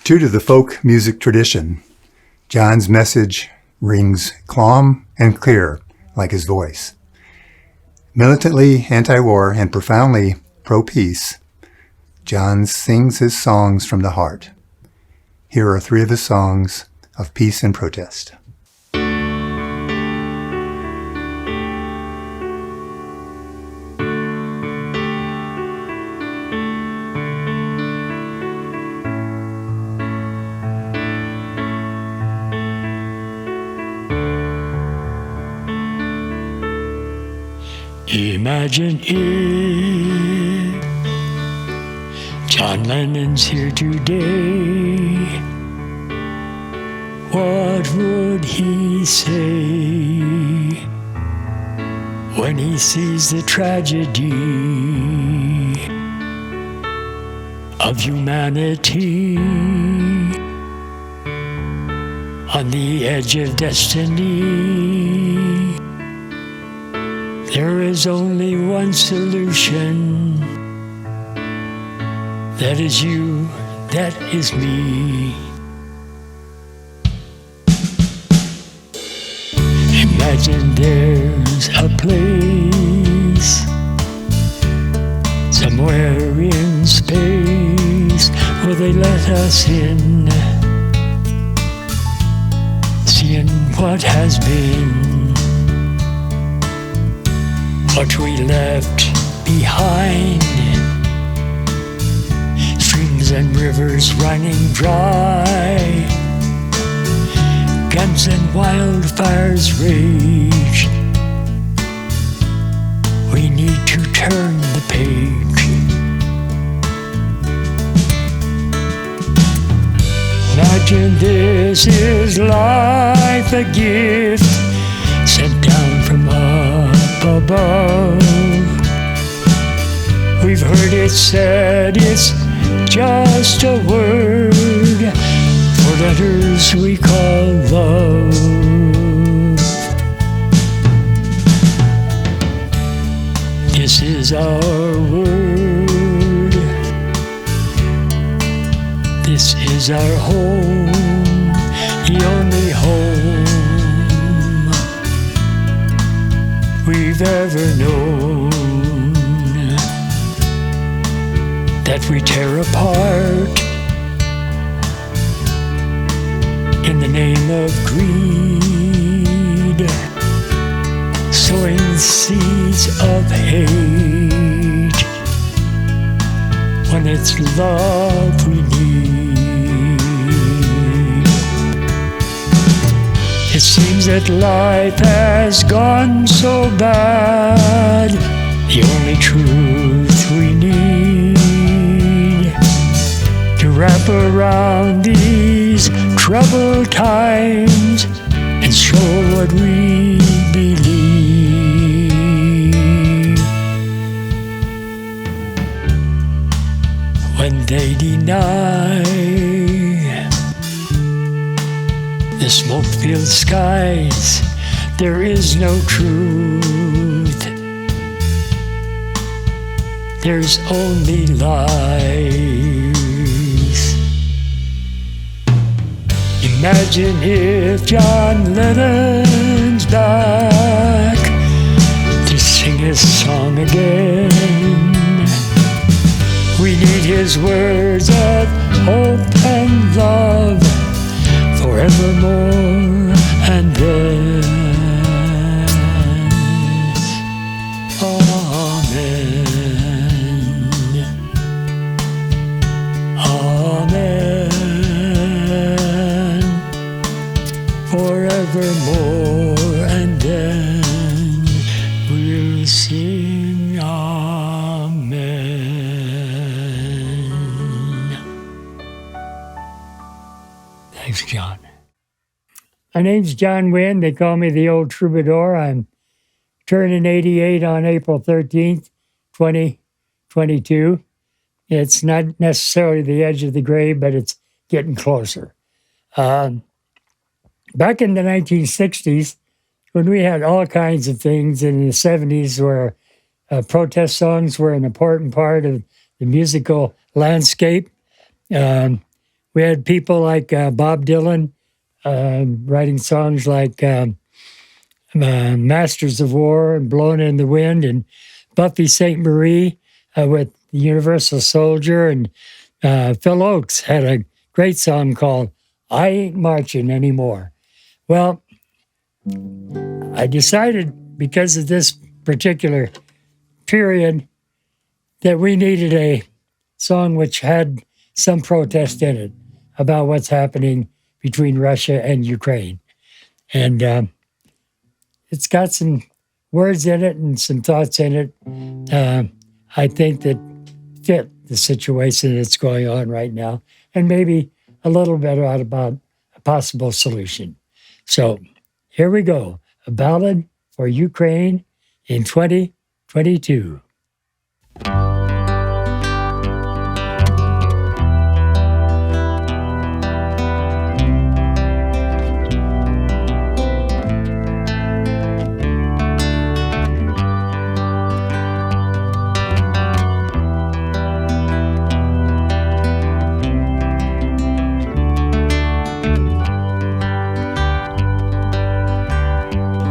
True to the folk music tradition, John's message rings calm and clear like his voice. Militantly anti-war and profoundly pro-peace, John sings his songs from the heart. Here are 3 of his songs of peace and protest. Imagine if John Lennon's here today. What would he say when he sees the tragedy of humanity on the edge of destiny? There is only one solution. That is you, that is me. Imagine there's a place somewhere in space where they let us in, seeing what has been. what we left behind. Streams and rivers running dry, guns and wildfires rage. We need to turn the page. Imagine this is life, a gift sent down from up above. We've heard it said it's just a word for letters we call love. This is our word. This is our home, the only home we've ever known. That we tear apart in the name of greed, sowing seeds of hate, when it's love we need. It seems that life has gone so bad, the only truth we need to wrap around these troubled times and show what we believe. When they deny the smoke-filled skies, there is no truth. There's only lies. Imagine if John Lennon's back to sing his song again. We need his words of hope and love forevermore and then. Amen. Amen. Forevermore and then we'll sing Amen. Thanks, John. My name's John Winn. They call me the Old Troubadour. I'm turning 88 on April 13th, 2022. It's not necessarily the edge of the grave, but it's getting closer. Back in the 1960s, when we had all kinds of things, in the 70s where protest songs were an important part of the musical landscape, we had people like Bob Dylan writing songs like Masters of War and Blowin' in the Wind, and Buffy St. Marie with the Universal Soldier, and Phil Oakes had a great song called I Ain't Marching Anymore. Well, I decided because of this particular period that we needed a song which had some protest in it about what's happening between Russia and Ukraine. And it's got some words in it and some thoughts in it, I think, that fit the situation that's going on right now, and maybe a little bit about a possible solution. So here we go, a ballad for Ukraine in 2022.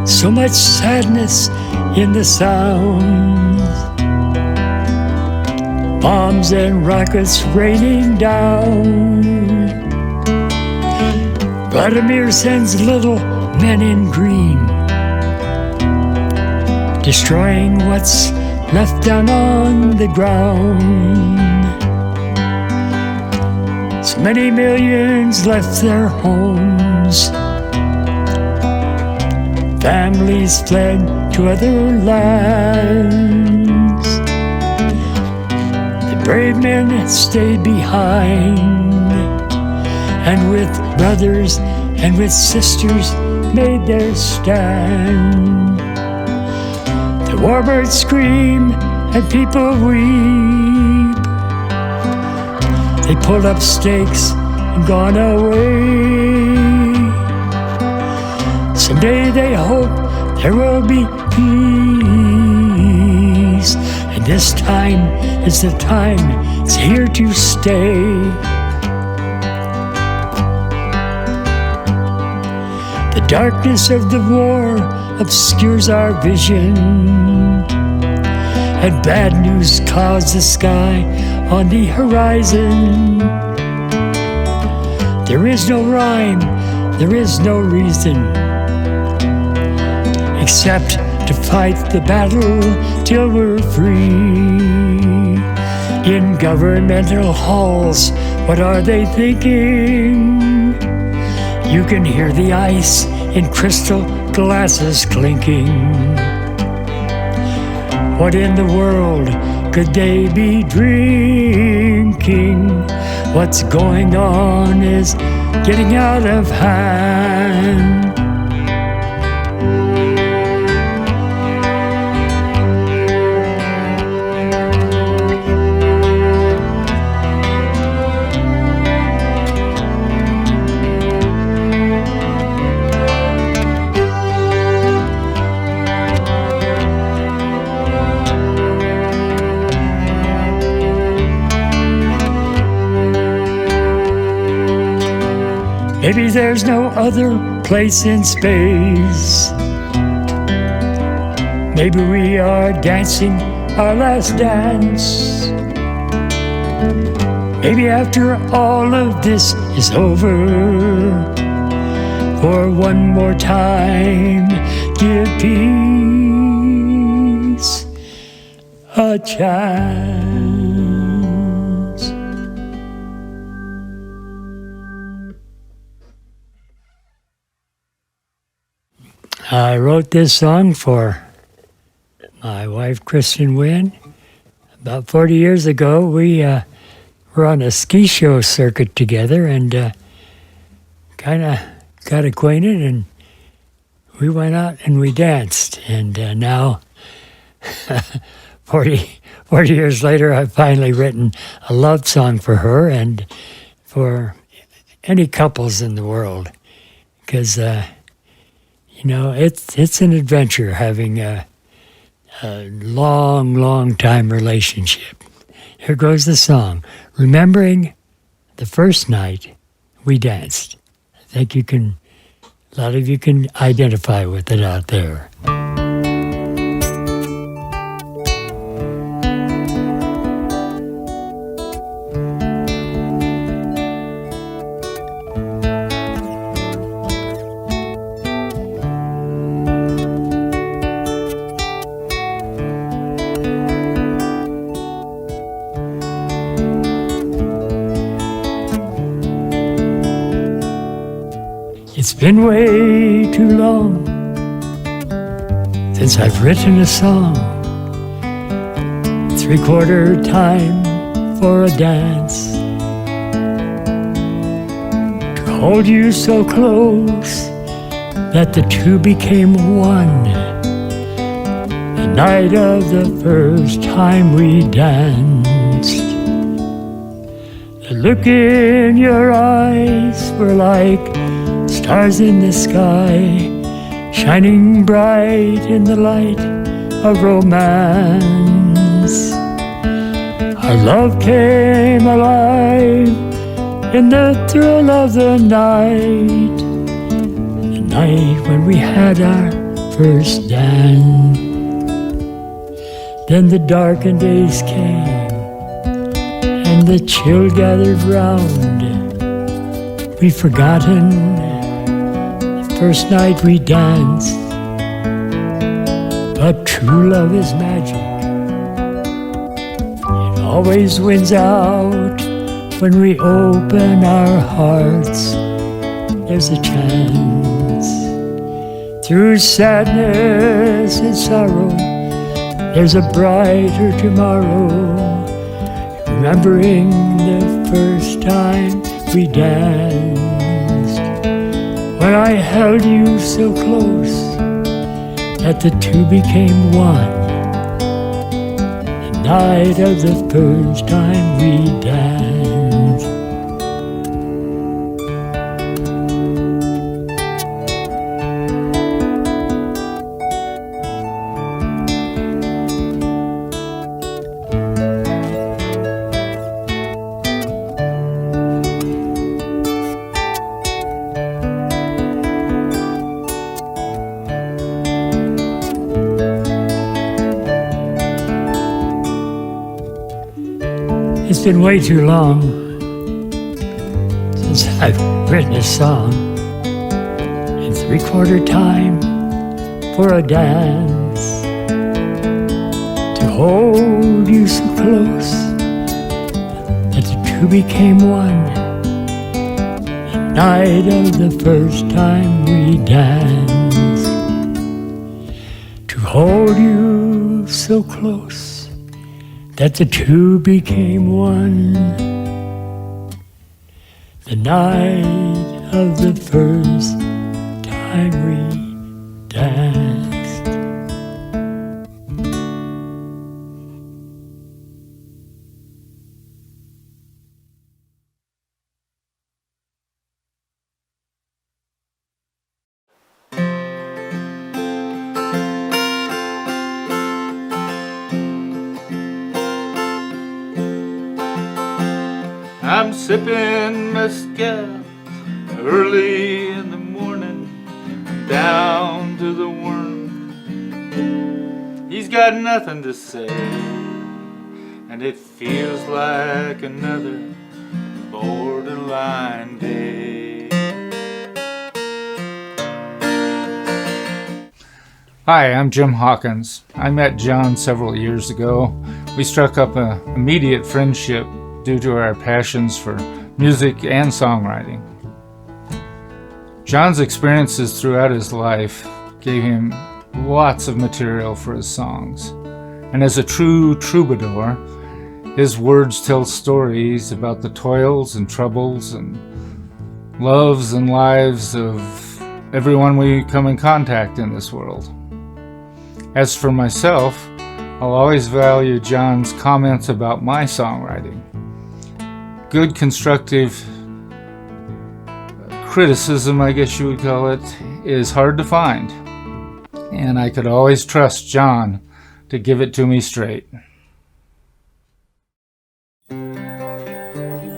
So much sadness in the sound, bombs and rockets raining down. Vladimir sends little men in green destroying what's left down on the ground. So many millions left their homes. Families fled to other lands. The brave men stayed behind, and with brothers and with sisters made their stand. The warbirds scream and people weep. They pulled up stakes and gone away. Someday they hope there will be peace, and this time is the time, it's here to stay. The darkness of the war obscures our vision, and bad news clouds the sky on the horizon. There is no rhyme, there is no reason, except to fight the battle till we're free. In governmental halls, what are they thinking? You can hear the ice in crystal glasses clinking. What in the world could they be drinking? What's going on is getting out of hand. Maybe there's no other place in space. Maybe we are dancing our last dance. Maybe after all of this is over, for one more time, give peace a chance. I wrote this song for my wife, Kristin Winn. About 40 years ago, we were on a ski show circuit together and kind of got acquainted, and we went out and we danced. And now, 40 years later, I've finally written a love song for her and for any couples in the world, because you know, it's an adventure having a long time relationship. Here goes the song, remembering the first night we danced. I think a lot of you can identify with it out there. It's been way too long since I've written a song. 3/4 time for a dance, to hold you so close that the two became one. The night of the first time we danced, the look in your eyes were like stars in the sky, shining bright in the light of romance. Our love came alive in the thrill of the night when we had our first dance. Then the darkened days came and the chill gathered round. We've forgotten first night we danced, but true love is magic. It always wins out when we open our hearts. There's a chance. Through sadness and sorrow, there's a brighter tomorrow. Remembering the first time we danced, when I held you so close that the two became one. The night of the first time we danced. It's been way too long since I've written a song in 3/4 time for a dance, to hold you so close that the two became one. The night of the first time we danced, to hold you so close that the two became one. The night of the first time we danced. I'm sipping mescal early in the morning, down to the worm. He's got nothing to say, and it feels like another borderline day. Hi, I'm Jim Hawkins. I met John several years ago. We struck up an immediate friendship due to our passions for music and songwriting. John's experiences throughout his life gave him lots of material for his songs. And as a true troubadour, his words tell stories about the toils and troubles and loves and lives of everyone we come in contact in this world. As for myself, I'll always value John's comments about my songwriting. Good constructive criticism, I guess you would call it, is hard to find. And I could always trust John to give it to me straight.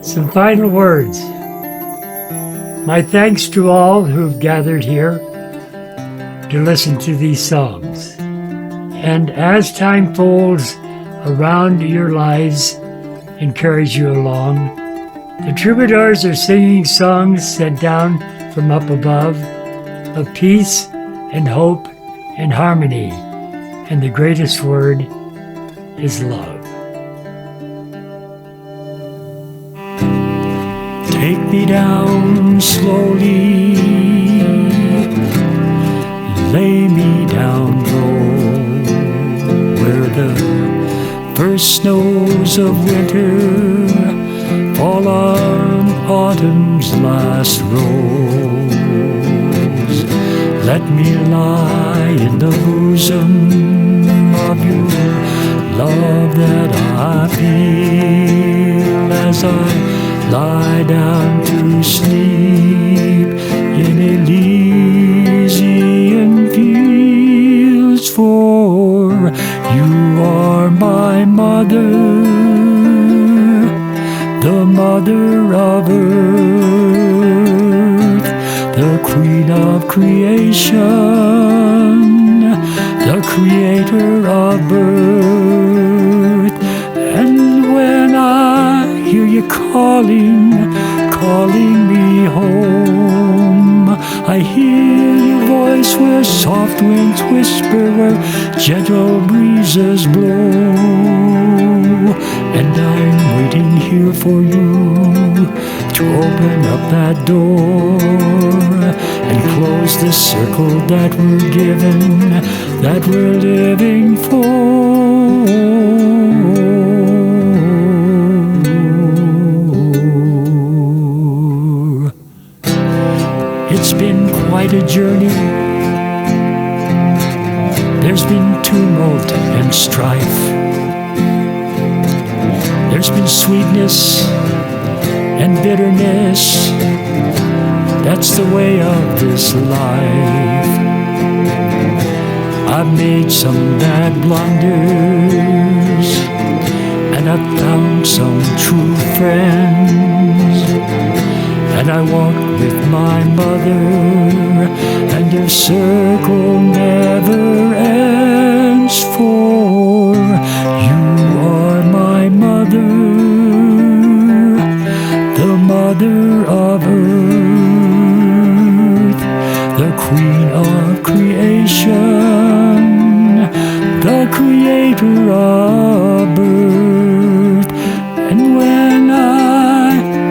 Some final words. My thanks to all who've gathered here to listen to these songs. And as time folds around your lives and carries you along, the troubadours are singing songs sent down from up above of peace and hope and harmony, and the greatest word is love. Take me down slowly, lay me down low, where the first snows of winter fall on autumn's last rose. Let me lie in the bosom of your love that I feel as I lie down to sleep in Elysian fields, for you are my mother, the mother of earth, the queen of creation, the creator of birth. And when I hear you calling me home, I hear your voice voice where soft winds whisper, where gentle breezes blow. And I'm waiting here for you to open up that door and close the circle that we're given, that we're living for. It's been quite a journey. There's been tumult and strife. There's been sweetness and bitterness. That's the way of this life. I've made some bad blunders, and I've found some true friends. And I walked with my mother, and her circle never ends, for you are my mother, the mother of earth, the queen of creation, the creator of birth. And when I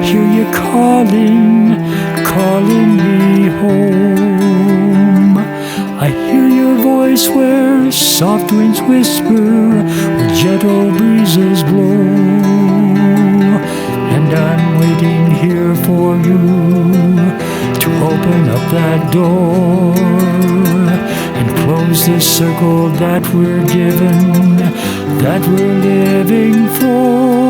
hear you calling me home, I hear your voice where soft winds whisper, where gentle breezes blow. And I'm waiting here for you to open up that door and close this circle that we're given, that we're living for.